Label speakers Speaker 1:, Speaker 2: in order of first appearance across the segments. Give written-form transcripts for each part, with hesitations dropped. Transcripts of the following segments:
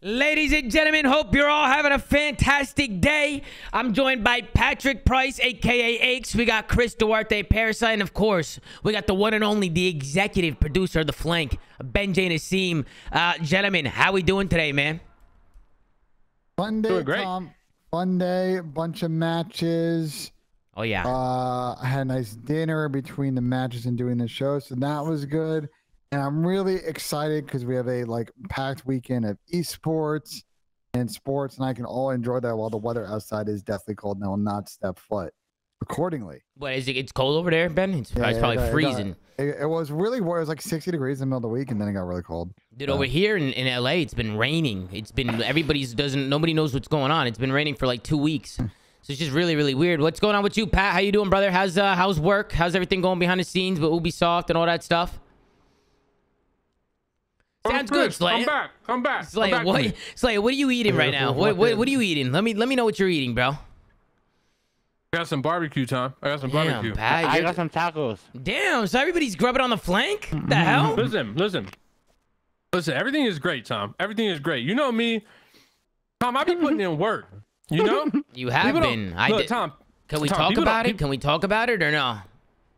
Speaker 1: Ladies and gentlemen, hope you're all having a fantastic day. I'm joined by Patrick Price, aka Aches. We got Chris Duarte, Parasite, and of course, we got the one and only, the executive producer of The Flank, Ben J. Nassim. Gentlemen, how we doing today, man?
Speaker 2: Fun day, Tom. Fun day, bunch of matches.
Speaker 1: Oh, yeah.
Speaker 2: I had a nice dinner between the matches and doing the show, so that was good. And I'm really excited because we have a packed weekend of esports and sports, and I can all enjoy that while the weather outside is deathly cold and I will not step foot accordingly.
Speaker 1: What is it? It's cold over there, Ben? It's probably freezing.
Speaker 2: It was really warm. It was like 60 degrees in the middle of the week, and then it got really cold.
Speaker 1: Dude, over here in LA, it's been raining. It's been nobody knows what's going on. It's been raining for like 2 weeks. So it's just really, really weird. What's going on with you, Pat? How you doing, brother? How's work? How's everything going behind the scenes with Ubisoft and all that stuff? Sounds good, Slay.
Speaker 3: Come back.
Speaker 1: Slay, what are you eating right now? What are you eating? Let me know what you're eating, bro.
Speaker 3: I got some barbecue, Tom. I got some barbecue.
Speaker 1: Pat,
Speaker 4: I got some tacos.
Speaker 1: Damn, so everybody's grubbing on the flank? The hell?
Speaker 3: Listen. Everything is great, Tom. Everything is great. You know me, Tom. I be putting in work. You know.
Speaker 1: You have been.
Speaker 3: Look, Tom.
Speaker 1: Can we talk about it? Can we talk about it or no?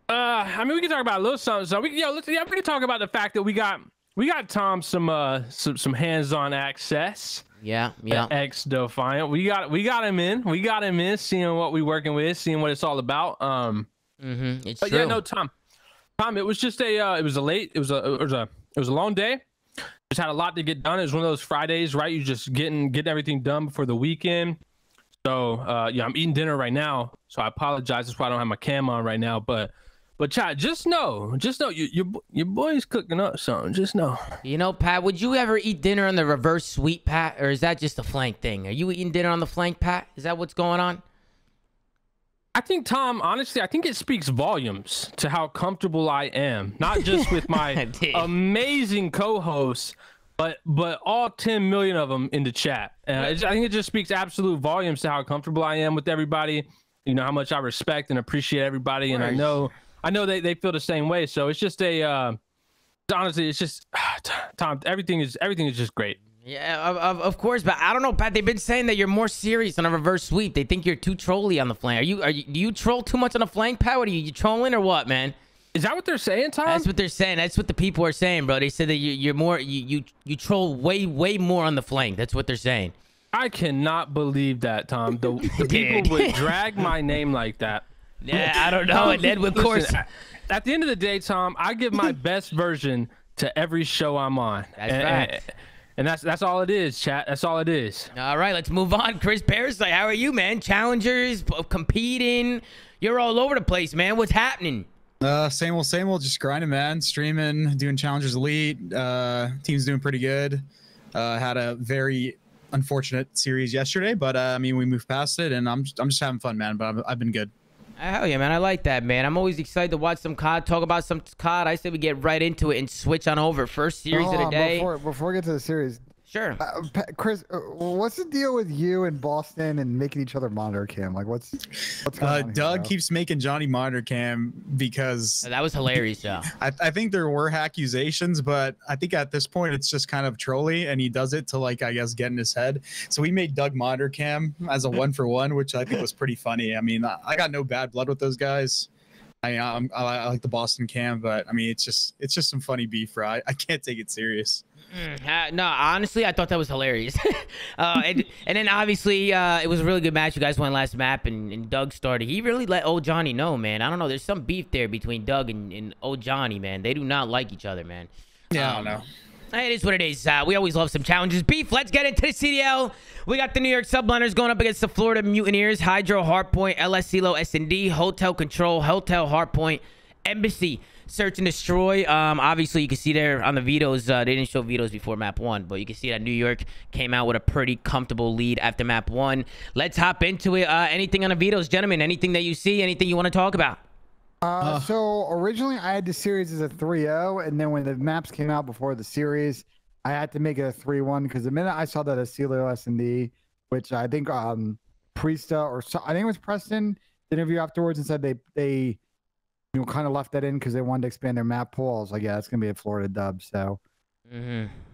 Speaker 3: I mean, we can talk about a little something. So we can talk about the fact that we got Tom some hands-on access.
Speaker 1: Yeah.
Speaker 3: X-Defiant. We got him in, seeing what we working with, seeing what it's all about.
Speaker 1: It's
Speaker 3: but
Speaker 1: true.
Speaker 3: yeah, no, Tom, it was just it was a long day. Just had a lot to get done. It was one of those Fridays, right? You just getting everything done before the weekend. So yeah, I'm eating dinner right now, so I apologize. That's why I don't have my cam on right now, but Chad, just know, your boy's cooking up something. Just know.
Speaker 1: You know, Pat, would you ever eat dinner on the reverse sweep, Pat, or is that just a flank thing? Are you eating dinner on the flank, Pat? Is that what's going on?
Speaker 3: I think, Tom, honestly, I think it speaks volumes to how comfortable I am, not just with my amazing co-hosts, but all 10 million of them in the chat. I think it just speaks absolute volumes to how comfortable I am with everybody. You know how much I respect and appreciate everybody, and I know they feel the same way. So it's just honestly, it's just Tom. Everything is just great.
Speaker 1: Yeah, of course, but I don't know, Pat. They've been saying that you're more serious on a reverse sweep. They think you're too trolly on the flank. Do you troll too much on the flank, Pat? What are you trolling or what, man?
Speaker 3: Is that what they're saying, Tom?
Speaker 1: That's what they're saying. That's what the people are saying, bro. They said that you're more you troll way more on the flank. That's what they're saying.
Speaker 3: I cannot believe that, Tom. The people would drag my name like that.
Speaker 1: Yeah, I don't know. And then, of course,
Speaker 3: at the end of the day, Tom, I give my best version to every show I'm on. And that's all it is, chat. That's all it is.
Speaker 1: All right, let's move on. Chris Parasite, how are you, man? Challengers, competing. You're all over the place, man. What's happening?
Speaker 5: Same old. Just grinding, man. Streaming, doing Challengers Elite. Team's doing pretty good. Had a very unfortunate series yesterday, but I mean, we moved past it, and I'm just having fun, man. But I've been good.
Speaker 1: Hell yeah, man. I like that, man. I'm always excited to watch some COD, talk about some COD. I say we get right into it and switch on over. First series of the day.
Speaker 2: Before we get to the series.
Speaker 1: Sure.
Speaker 2: Chris, what's the deal with you and Boston and making each other monitor cam? Like, what's going on
Speaker 5: Doug
Speaker 2: here,
Speaker 5: keeps making Johnny monitor cam because
Speaker 1: that was hilarious, Joe.
Speaker 5: I think there were accusations, but I think at this point it's just kind of trolly, and he does it to, like, I guess, get in his head. So we made Doug monitor cam as a 1-for-1, which I think was pretty funny. I mean, I got no bad blood with those guys. I like the Boston cam, but I mean, it's just some funny beef, right? I can't take it serious.
Speaker 1: No, honestly, I thought that was hilarious. And then obviously it was a really good match. You guys won last map, and Doug started. He really let old Johnny know, man. I don't know. There's some beef there between Doug and old Johnny, man. They do not like each other, man.
Speaker 5: Yeah, I don't know.
Speaker 1: It is what it is. We always love some challenges. Beef, let's get into the CDL. We got the New York Subliners going up against the Florida Mutineers, Hydro, Hardpoint, LS CeeLo, S&D, Hotel Control, Hotel Hardpoint, Embassy, Search and Destroy. Obviously, you can see there on the vetoes, they didn't show vetoes before map 1, but you can see that New York came out with a pretty comfortable lead after map 1. Let's hop into it. Anything on the vetoes, gentlemen? Anything that you see? Anything you want to talk about?
Speaker 2: So originally I had the series as a 3-0, and then when the maps came out before the series, I had to make it a 3-1 because the minute I saw that a CeeLo S&D, which I think Priesta or I think it was Preston, the interview afterwards, and said they kind of left that in because they wanted to expand their map pool. I was like, yeah, it's gonna be a Florida dub. So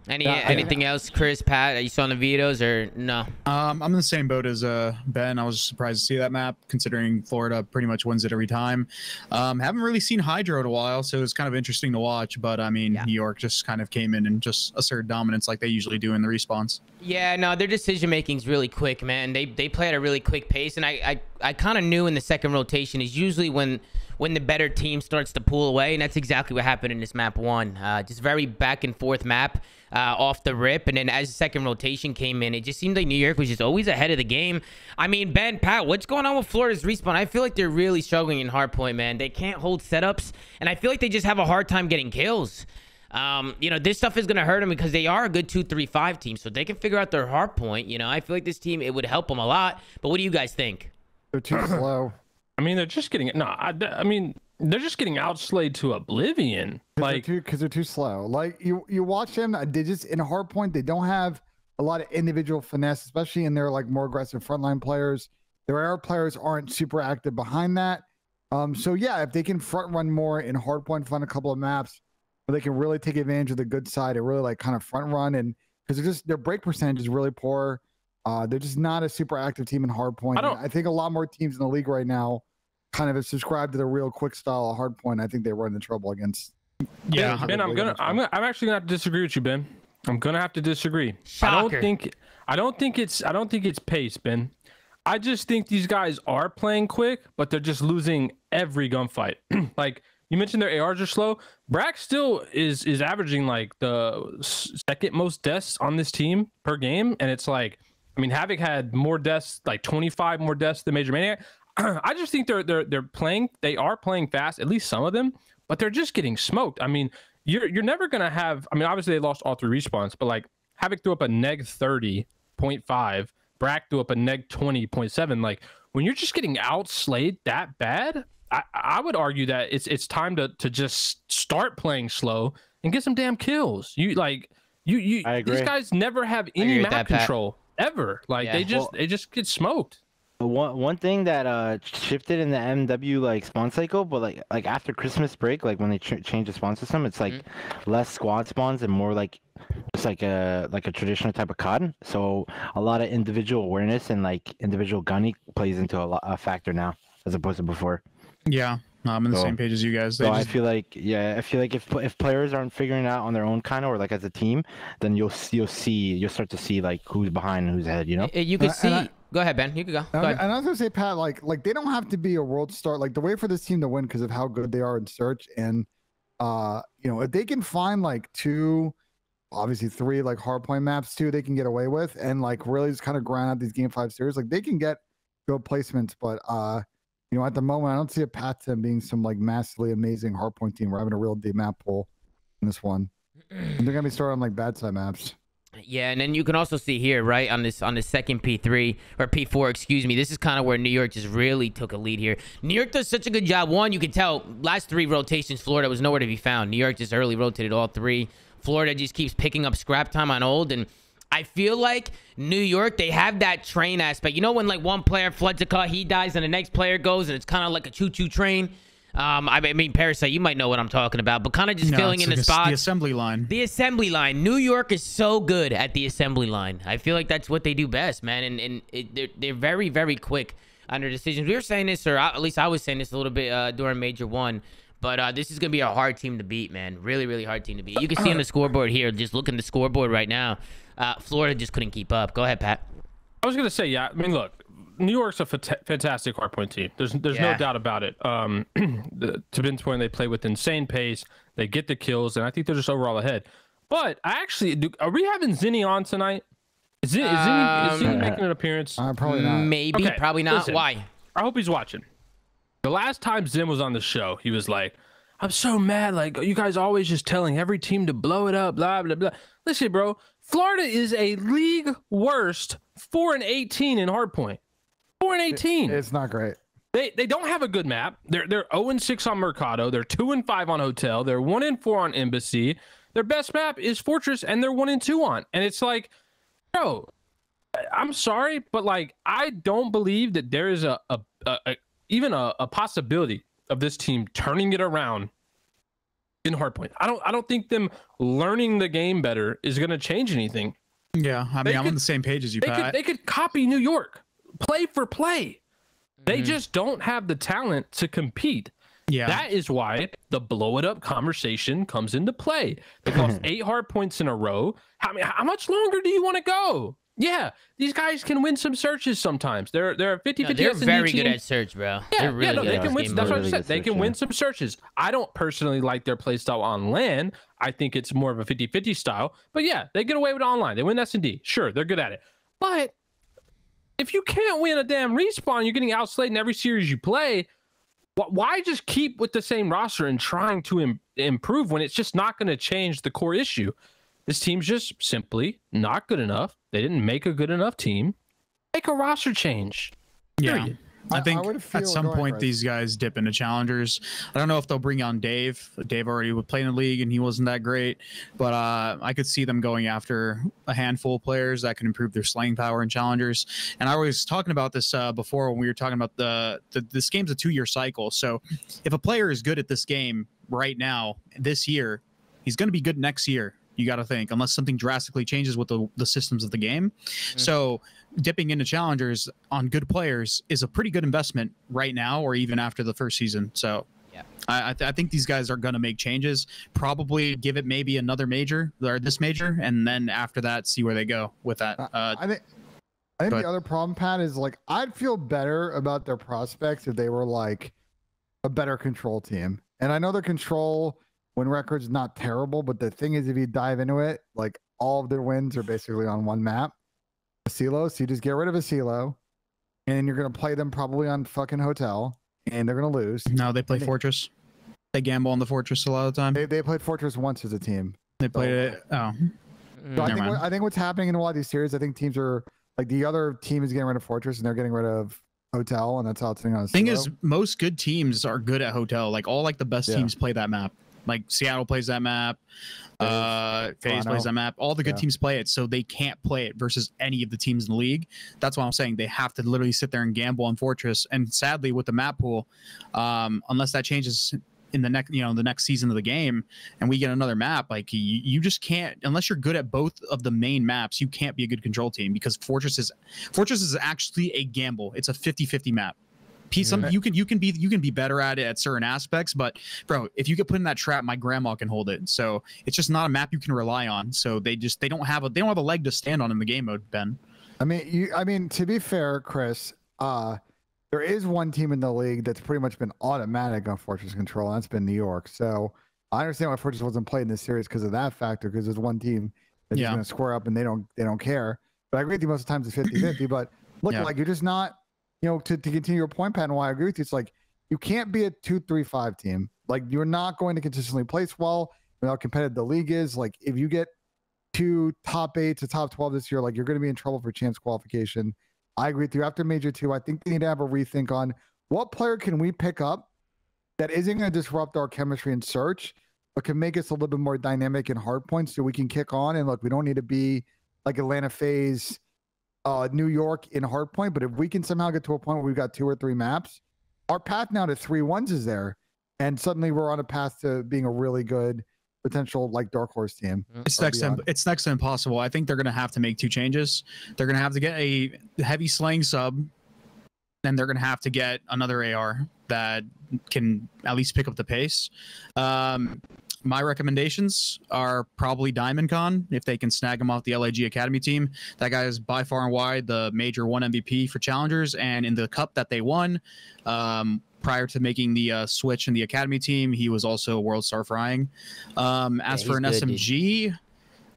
Speaker 1: Anything else, Chris, Pat? You saw in the videos or no?
Speaker 5: I'm in the same boat as Ben. I was surprised to see that map, considering Florida pretty much wins it every time. Haven't really seen Hydro in a while, so it's kind of interesting to watch. But I mean, New York just kind of came in and just asserted dominance like they usually do in the respawns.
Speaker 1: Yeah, no, their decision making is really quick, man. They play at a really quick pace, and I kind of knew in the second rotation is usually when the better team starts to pull away, and that's exactly what happened in this map 1. Just very back and forth map off the rip, and then as the second rotation came in, it just seemed like New York was just always ahead of the game. I mean, Ben, Pat, what's going on with Florida's respawn? I feel like they're really struggling in hardpoint, man. They can't hold setups, and I feel like they just have a hard time getting kills. You know, this stuff is going to hurt them because they are a good 2-3-5 team, so they can figure out their hardpoint. You know, I feel like this team, it would help them a lot, but what do you guys think?
Speaker 2: They're too slow.
Speaker 3: I mean, they're just getting I mean, they're just getting outslayed to oblivion. Like,
Speaker 2: because they're too slow. Like you watch them, they just in hardpoint, they don't have a lot of individual finesse, especially in their like more aggressive frontline players. Their air players aren't super active behind that. So yeah, if they can front run more in hardpoint, find a couple of maps where they can really take advantage of the good side and really like kind of front run, and because their break percentage is really poor. They're just not a super active team in hardpoint. I think a lot more teams in the league right now kind of have subscribed to the real quick style of hardpoint. I think they run into trouble against.
Speaker 3: Yeah, Ben, I'm actually gonna have to disagree with you, Ben. I'm gonna have to disagree.
Speaker 1: Shocker.
Speaker 3: I don't think it's pace, Ben. I just think these guys are playing quick, but they're just losing every gunfight. Like you mentioned, their ARs are slow. Brack still is averaging like the second most deaths on this team per game, and it's like, I mean, Havoc had more deaths, like 25 more deaths than Major Maniac. I just think they are playing fast, at least some of them, but they're just getting smoked. I mean, you're never gonna have. I mean, obviously they lost all 3 respawns, but like Havoc threw up a -30.5, Brack threw up a -20.7. Like when you're just getting outslayed that bad, I would argue that it's time to just start playing slow and get some damn kills. I agree. These guys never have any map control ever. Like they just get smoked.
Speaker 4: One thing that shifted in the MW like spawn cycle, but like after Christmas break, like when they changed the spawn system, it's like less squad spawns and more like just like a traditional type of COD. So a lot of individual awareness and like individual gunning plays into a factor now as opposed to before.
Speaker 5: Yeah, no, I'm in the same page as you guys.
Speaker 4: I feel like if players aren't figuring it out on their own kind of, or like as a team, then you'll start to see like who's behind and who's ahead. You know,
Speaker 1: you can see. Go ahead, Ben. You can go. Go ahead.
Speaker 2: And I was gonna say, Pat, like they don't have to be a world star. Like the way for this team to win because of how good they are in search, and you know, if they can find like 2, obviously 3 like hardpoint maps too, they can get away with, and like really just kind of grind out these game 5 series. Like they can get good placements, but you know, at the moment, I don't see a path to them being some like massively amazing hardpoint team. We're having a real deep map pool in this one, and they're gonna be starting on like bad side maps.
Speaker 1: Yeah, and then you can also see here, right, on this second P3 or P4, excuse me. This is kind of where New York just really took a lead here. New York does such a good job. One, you can tell last 3 rotations, Florida was nowhere to be found. New York just early rotated all 3. Florida just keeps picking up scrap time on old, and I feel like New York, they have that train aspect. You know when like one player floods a cut, he dies, and the next player goes, and it's kind of like a choo-choo train. I mean, Parasite, you might know what I'm talking about, but kind of just filling in the spots.
Speaker 5: The assembly line.
Speaker 1: The assembly line. New York is so good at the assembly line. I feel like that's what they do best, man. And they're very, very quick on their decisions. We were saying this, or at least I was saying this a little bit during Major 1. But this is going to be a hard team to beat, man. Really, really hard team to beat. You can see on the scoreboard here, just look at the scoreboard right now. Florida just couldn't keep up. Go ahead, Pat.
Speaker 3: I was going to say, yeah, I mean, look. New York's a fantastic hardpoint team. There's no doubt about it. To Ben's point, they play with insane pace. They get the kills, and I think they're just overall ahead. But I actually, are we having Zinni on tonight? Is Zinni making an appearance?
Speaker 2: Probably not.
Speaker 1: Maybe,
Speaker 3: okay,
Speaker 1: probably not.
Speaker 3: Listen,
Speaker 1: Why?
Speaker 3: I hope he's watching. The last time Zim was on the show, he was like, I'm so mad. Like, you guys always just telling every team to blow it up, blah, blah, blah. Listen, bro, Florida is a league worst 4-18 in hardpoint. 4-18.
Speaker 2: It's not great.
Speaker 3: They don't have a good map. They're 0-6 on Mercado. They're 2-5 on Hotel. They're 1-4 on Embassy. Their best map is Fortress, and they're 1-2 on. And it's like, bro, I'm sorry, but like I don't believe that there is even a possibility of this team turning it around in Hardpoint. I don't think them learning the game better is going to change anything.
Speaker 5: Yeah, I mean, I'm on the same page as you, Pat.
Speaker 3: They could copy New York, play for play. They just don't have the talent to compete.
Speaker 5: Yeah,
Speaker 3: that is why the blow it up conversation comes into play. They lost 8 hard points in a row. How much longer do you want to go? Yeah, these guys can win some searches sometimes. They're a 50-50.
Speaker 1: They're very good at search, bro.
Speaker 3: Yeah,
Speaker 1: they're really good.
Speaker 3: They can win. That's what I said. They can win
Speaker 4: search,
Speaker 3: some searches. I don't personally like their play style on LAN. I think it's more of a 50-50 style. But yeah, they get away with it online. They win S&D. Sure, they're good at it. But if you can't win a damn respawn, you're getting outslayed in every series you play. Why just keep with the same roster and trying to improve when it's just not going to change the core issue? This team's just simply not good enough. They didn't make a good enough team. Make a roster change.
Speaker 5: Yeah. I think at some point these guys dip into challengers. I don't know if they'll bring on Dave. Dave already would play in the league and he wasn't that great, but I could see them going after a handful of players that can improve their slaying power in challengers. And I was talking about this before when we were talking about this game's a 2-year cycle. So if a player is good at this game right now, this year, he's going to be good next year. You got to think, unless something drastically changes with the systems of the game. So dipping into challengers on good players is a pretty good investment right now, or even after the first season. So yeah, I think these guys are going to make changes, probably give it maybe another major or this major. And then after that, see where they go with that.
Speaker 2: I think the other problem, Pat, is like, I'd feel better about their prospects if they were like a better control team. And I know their control win record's not terrible, but the thing is, if you dive into it, like all of their wins are basically on one map, a silo. So you just get rid of a silo, and you're gonna play them probably on fucking hotel, and they're gonna lose.
Speaker 5: No, they play Fortress. They gamble on the Fortress a lot of the time.
Speaker 2: They played Fortress once as a team.
Speaker 5: They played it. Oh,
Speaker 2: so I think what's happening in a lot of these series, I think teams are like, the other team is getting rid of Fortress, and they're getting rid of hotel, and that's how it's sitting on a silo.
Speaker 5: Thing is, most good teams are good at hotel. Like all the best teams play that map. Like Seattle plays that map, FaZe plays that map. All the good teams play it, so they can't play it versus any of the teams in the league. That's why I'm saying they have to literally sit there and gamble on Fortress. And sadly, with the map pool, unless that changes in the next season of the game, and we get another map, like you just can't, unless you're good at both of the main maps, you can't be a good control team, because Fortress is actually a gamble. It's a 50-50 map. You can be better at it at certain aspects, but bro, if you get put in that trap, my grandma can hold it. So it's just not a map you can rely on. So they don't have a leg to stand on in the game mode, Ben.
Speaker 2: I mean, to be fair, Chris, there is one team in the league that's pretty much been automatic on Fortress control, and that's been New York. So I understand why Fortress wasn't played in this series because of that factor, because there's one team that's going to square up and they don't care. But I agree with you, most of the times it's 50-50. But look, like, you're just not. To continue your point, Pat, and why I agree with you, it's like, you can't be a 2-3-5 team. Like, you're not going to consistently place well. How competitive the league is. Like, if you get 2 top 8 to top 12 this year, like, you're going to be in trouble for chance qualification. I agree with you. After Major 2, I think they need to have a rethink on what player can we pick up that isn't going to disrupt our chemistry and search, but can make us a little bit more dynamic in hard points, so we can kick on. And look, we don't need to be like Atlanta FaZe, New York in hardpoint, but if we can somehow get to a point where we've got 2 or 3 maps, our path now to 3-1s is there, and suddenly we're on a path to being a really good potential like dark horse team.
Speaker 5: It's next to impossible. I think they're gonna have to make 2 changes. They're gonna have to get a heavy slaying sub, and they're gonna have to get another AR that can at least pick up the pace. My recommendations are probably Diamond Con, if they can snag him off the LAG Academy team. That guy is by far and wide the Major 1 MVP for challengers, and in the cup that they won, prior to making the switch in the Academy team, he was also World Star Frying. As for an SMG,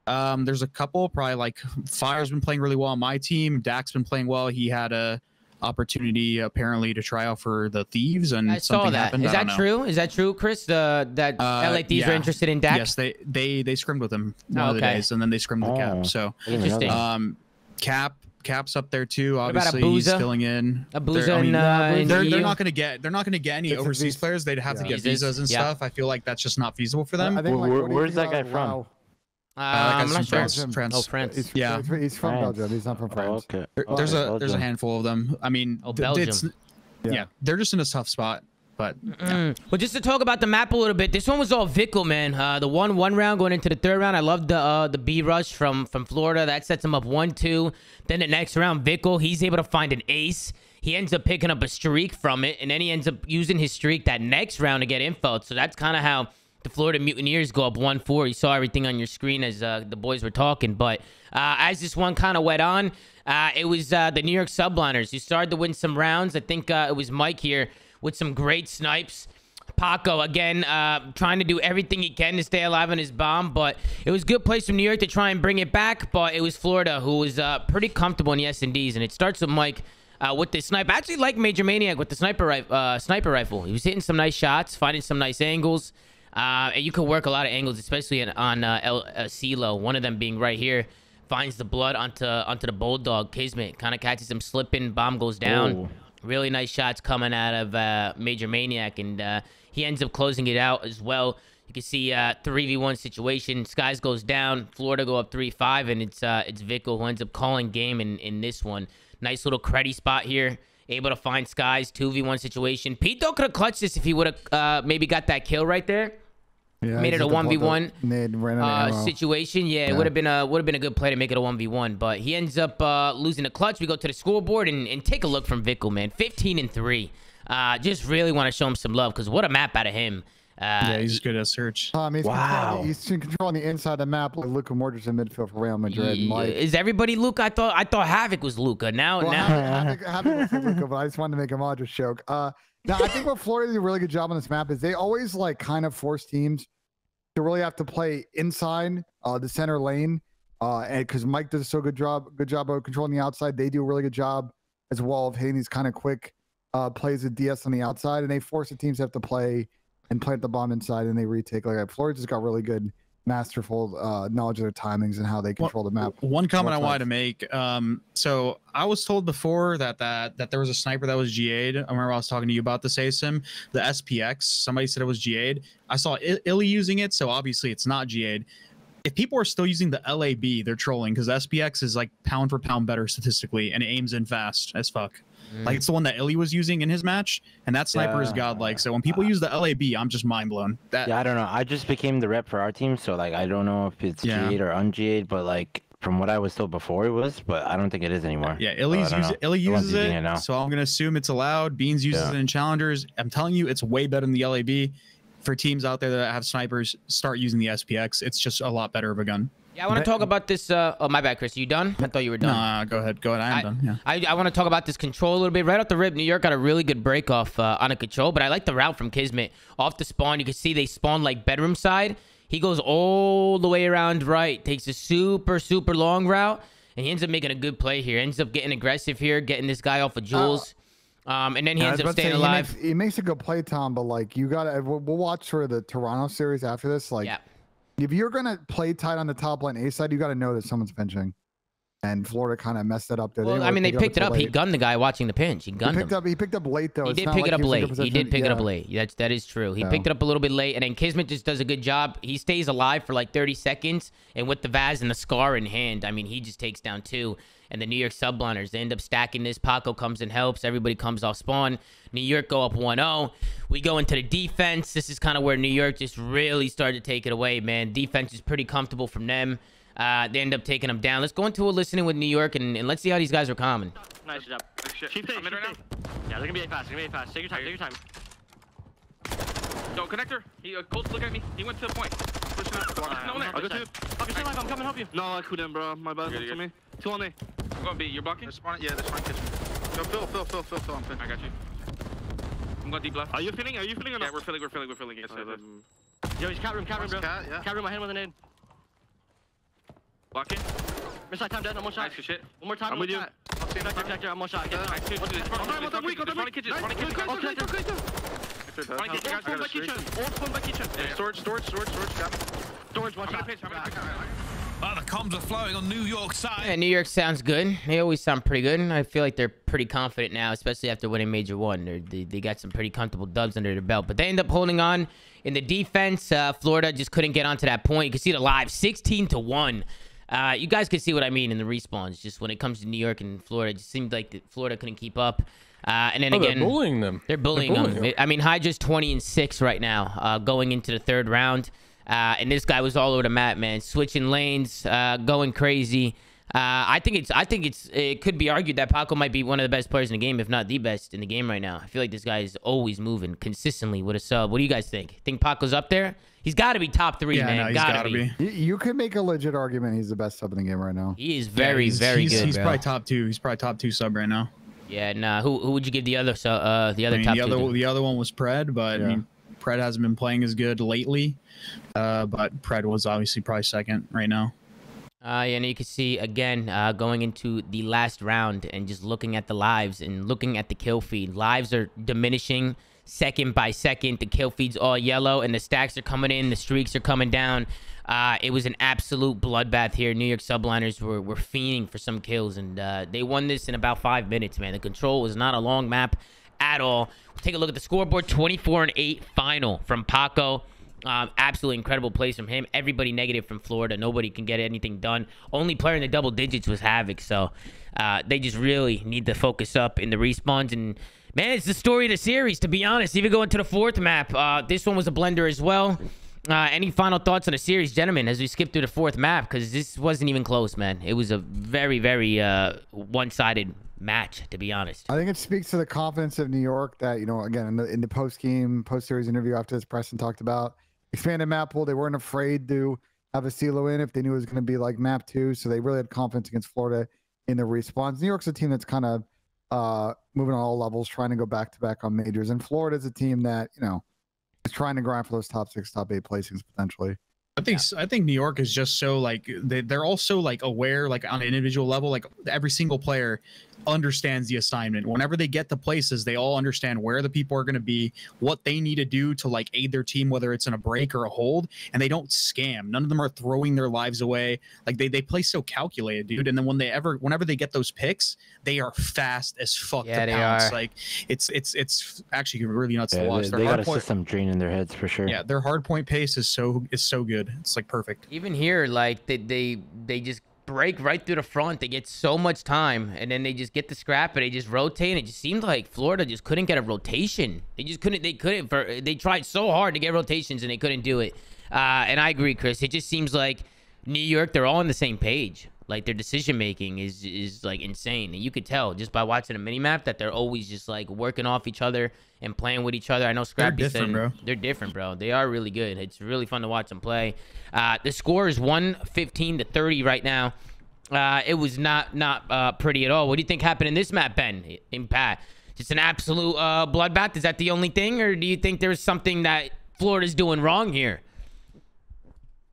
Speaker 5: there's a couple, probably like Fire's been playing really well on my team. Dak's been playing well. He had a opportunity apparently to try out for the Thieves, and
Speaker 1: I saw that.
Speaker 5: Happened.
Speaker 1: Is that true? Is that true, Chris? That LA Thieves are interested in Dak?
Speaker 5: Yes, they scrimmed with him one of the days, and then they scrimmed with Cap. So
Speaker 1: interesting.
Speaker 5: Cap's up there too. Obviously, he's filling in.
Speaker 1: They're
Speaker 5: not going to get any overseas players. They'd have to get visas and stuff. I feel like that's just not feasible for them.
Speaker 4: Where's that guy from?
Speaker 1: I'm not sure.
Speaker 5: France.
Speaker 1: Oh, France.
Speaker 2: He's from Belgium. He's not from France.
Speaker 4: Okay.
Speaker 5: There's a handful of them. I mean,
Speaker 1: Belgium.
Speaker 5: they're just in a tough spot. But
Speaker 1: well, just to talk about the map a little bit, this one was all Vickle, man. The 1-1 round going into the third round. I love the B rush from Florida. That sets him up 1-2. Then the next round, Vickle, he's able to find an ace. He ends up picking up a streak from it, and then he ends up using his streak that next round to get info. So that's kind of how the Florida Mutineers go up 1-4. You saw everything on your screen as the boys were talking. But as this one kind of went on, it was the New York Subliners who started to win some rounds. I think it was Mike here with some great snipes. Paco, again, trying to do everything he can to stay alive on his bomb. But it was good plays from New York to try and bring it back. But it was Florida who was pretty comfortable in the S&Ds. And it starts with Mike with the snipe. I actually like Major Maniac with the sniper rifle. He was hitting some nice shots, finding some nice angles. And you can work a lot of angles, especially on CeeLo. One of them being right here. Finds the blood onto the Bulldog. Kismet kind of catches him slipping. Bomb goes down. Ooh. Really nice shots coming out of Major Maniac. And he ends up closing it out as well. You can see 3v1 situation. Skies goes down. Florida go up 3-5. And it's Vickle who ends up calling game in this one. Nice little creddy spot here. Able to find Skies. 2v1 situation. Pito could have clutched this if he would have maybe got that kill right there. Yeah, made it a 1v1 situation. Yeah, it would have been a good play to make it a 1v1, but he ends up losing a clutch. We go to the scoreboard and take a look from Vickle, man. 15-3. Just really want to show him some love because what a map out of him.
Speaker 5: Yeah, he's good at search.
Speaker 2: Wow. He's controlling the inside of the map like Luka Modric in midfield for Real Madrid.
Speaker 1: Is everybody Luka? I thought Havoc was Luka. Now
Speaker 2: Havoc was Luka, but I just wanted to make a Modric joke. Now, I think what Florida did a really good job on this map is they always like kind of force teams to really have to play inside the center lane, and because Mike does a good job of controlling the outside, they do a really good job as well of hitting these kind of quick plays with DS on the outside, and they force the teams to have to play and plant the bomb inside, and they retake. Like Florida just got really good, masterful knowledge of their timings and how they control the map.
Speaker 5: One comment I wanted to make. So I was told before that there was a sniper that was GA'd. I remember I was talking to you about this ASIM, the SPX. Somebody said it was GA'd. I saw Illy using it, so obviously it's not GA'd. If people are still using the LAB, they're trolling because SPX is like pound for pound better statistically and it aims in fast as fuck. Like it's the one that Illy was using in his match, and that sniper is godlike. So when people use the LAB, I'm just mind blown.
Speaker 4: Yeah, I don't know. I just became the rep for our team, so like I don't know if it's GA'd or un-GA'd, but like from what I was told before it was, but I don't think it is anymore.
Speaker 5: Yeah, Illy uses it, so I'm gonna assume it's allowed. Beans uses it in challengers. I'm telling you, it's way better than the LAB. For teams out there that have snipers, start using the SPX. It's just a lot better of a gun.
Speaker 1: Yeah, I want to talk about this. Oh, my bad, Chris. Are you done? I thought you were done.
Speaker 5: Nah, go ahead. I am done. Yeah.
Speaker 1: I want to talk about this control a little bit. Right off the rip, New York got a really good break off on a control, but I like the route from Kismet. Off the spawn, you can see they spawn like bedroom side. He goes all the way around right, takes a super, super long route, and he ends up making a good play here. Ends up getting aggressive here, getting this guy off of Jules. And then he ends up staying alive.
Speaker 2: He makes a good play, Tom, but like you gotta, we'll watch for the Toronto series after this. Like, if you're gonna play tight on the top lane A side, you gotta know that someone's pinching. And Florida kind of messed it up there.
Speaker 1: Well, I mean, they picked it up. He gunned the guy watching the pinch. He gunned him.
Speaker 2: He picked up late though.
Speaker 1: He did pick it up late. He did pick it up late. That is true. He picked it up a little bit late, and then Kismet just does a good job. He stays alive for like 30 seconds, and with the Vaz and the Scar in hand, I mean, he just takes down 2. And the New York Subliners, they end up stacking this. Paco comes and helps. Everybody comes off spawn. New York go up 1-0. We go into the defense. This is kind of where New York just really started to take it away, man. Defense is pretty comfortable from them. They end up taking them down. Let's go into a listening with New York, and let's see how these guys are calming.
Speaker 6: Nice job. Chief right now? Yeah, they're going to be fast. Take your time. Take your time. Yo, connector. Colt's looking at me. He went to the point. Pushing up. No, there. I'll go too. Stay alive. I'm coming to help you. No, I couldn't, bro. My bad. That's me. 2 on A. I'm going B. You're blocking?
Speaker 7: Yeah, they're spawning kitchen. Yo, Phil. I'm
Speaker 6: I got you. I'm going deep left. Are you feeling or not? Yeah, we're feeling. Yes, yo, he's cat room, bro. Cat room, my hand with an in. Blocking. Miss time dead, I'm one shot. Nice, good shit. One more time, I'm with you. Connector, I'm one shot. Storage, one shot.
Speaker 8: The comms are flowing on New York side.
Speaker 1: Yeah, New York sounds good. They always sound pretty good. I feel like they're pretty confident now, especially after winning Major 1. They got some pretty comfortable dubs under their belt. But they end up holding on in the defense. Florida just couldn't get onto that point. You can see the live 16-1. You guys can see what I mean in the respawns. Just when it comes to New York and Florida, it just seemed like Florida couldn't keep up. And then again,
Speaker 3: they're bullying them.
Speaker 1: They're bullying them. I mean, Hydra's 20-6 right now, going into the 3rd round. And this guy was all over the map, man, switching lanes, going crazy. I think it could be argued that Paco might be one of the best players in the game, if not the best in the game right now. I feel like this guy is always moving consistently with a sub. What do you guys think? Think Paco's up there? He's got to be top 3, man.
Speaker 5: No, he's
Speaker 1: gotta be.
Speaker 2: You could make a legit argument he's the best sub in the game right now.
Speaker 1: He is very good.
Speaker 5: He's
Speaker 1: bro.
Speaker 5: probably top 2. He's probably top 2 sub right now.
Speaker 1: Yeah, nah. Who would you give the other top 2?
Speaker 5: The other one was Pred, but I mean, Pred hasn't been playing as good lately. But Pred was obviously probably 2nd right now.
Speaker 1: And you can see again going into the last round and just looking at the lives and looking at the kill feed. Lives are diminishing second by second. The kill feed's all yellow and the stacks are coming in. The streaks are coming down. It was an absolute bloodbath here. New York Subliners were fiending for some kills, and they won this in about 5 minutes, man. The control was not a long map at all. We'll take a look at the scoreboard. 24-8 final from Paco. Absolutely incredible plays from him. Everybody negative from Florida. Nobody can get anything done. Only player in the double digits was Havoc. So they just really need to focus up in the respawns. And man, it's the story of the series, to be honest. Even going to the 4th map, this one was a blender as well. Any final thoughts on the series, gentlemen, as we skip through the 4th map? Because this wasn't even close, man. It was a very, very one-sided match, to be honest.
Speaker 2: I think it speaks to the confidence of New York that, you know, again, in the post-series interview after this, Preston talked about expanded map pool. They weren't afraid to have a CeeLo in if they knew it was going to be like map 2. So they really had confidence against Florida in the respawns. New York's a team that's kind of moving on all levels, trying to go back-to-back on majors. And Florida's a team that, you know, is trying to grind for those top 6, top 8 placings potentially.
Speaker 5: I think New York is just so like they're also like aware, like on an individual level, like every single player understands the assignment. Whenever they get to places, they all understand where the people are going to be, what they need to do to like aid their team, whether it's in a break or a hold, and they don't scam. None of them are throwing their lives away. Like they play so calculated, dude. And then whenever they get those picks, they are fast as fuck to pounce. Like it's actually really nuts to watch.
Speaker 4: They got a system drain in their heads for sure.
Speaker 5: Yeah, their hard point pace is so good. It's like perfect.
Speaker 1: Even here, like they just break right through the front. They get so much time, and then they just get the scrap, and they just rotate. And it just seemed like Florida just couldn't get a rotation. They just couldn't. They tried so hard to get rotations, and they couldn't do it. And I agree, Chris. It just seems like New York, they're all on the same page. Like their decision making is like insane, and you could tell just by watching a mini map that they're always just like working off each other and playing with each other. I know Scrappy said they're different, bro. They are really good. It's really fun to watch them play. The score is 115-30 right now. It was not pretty at all. What do you think happened in this map, Ben? In Pat, just an absolute bloodbath. Is that the only thing, or do you think there's something that Florida's doing wrong here?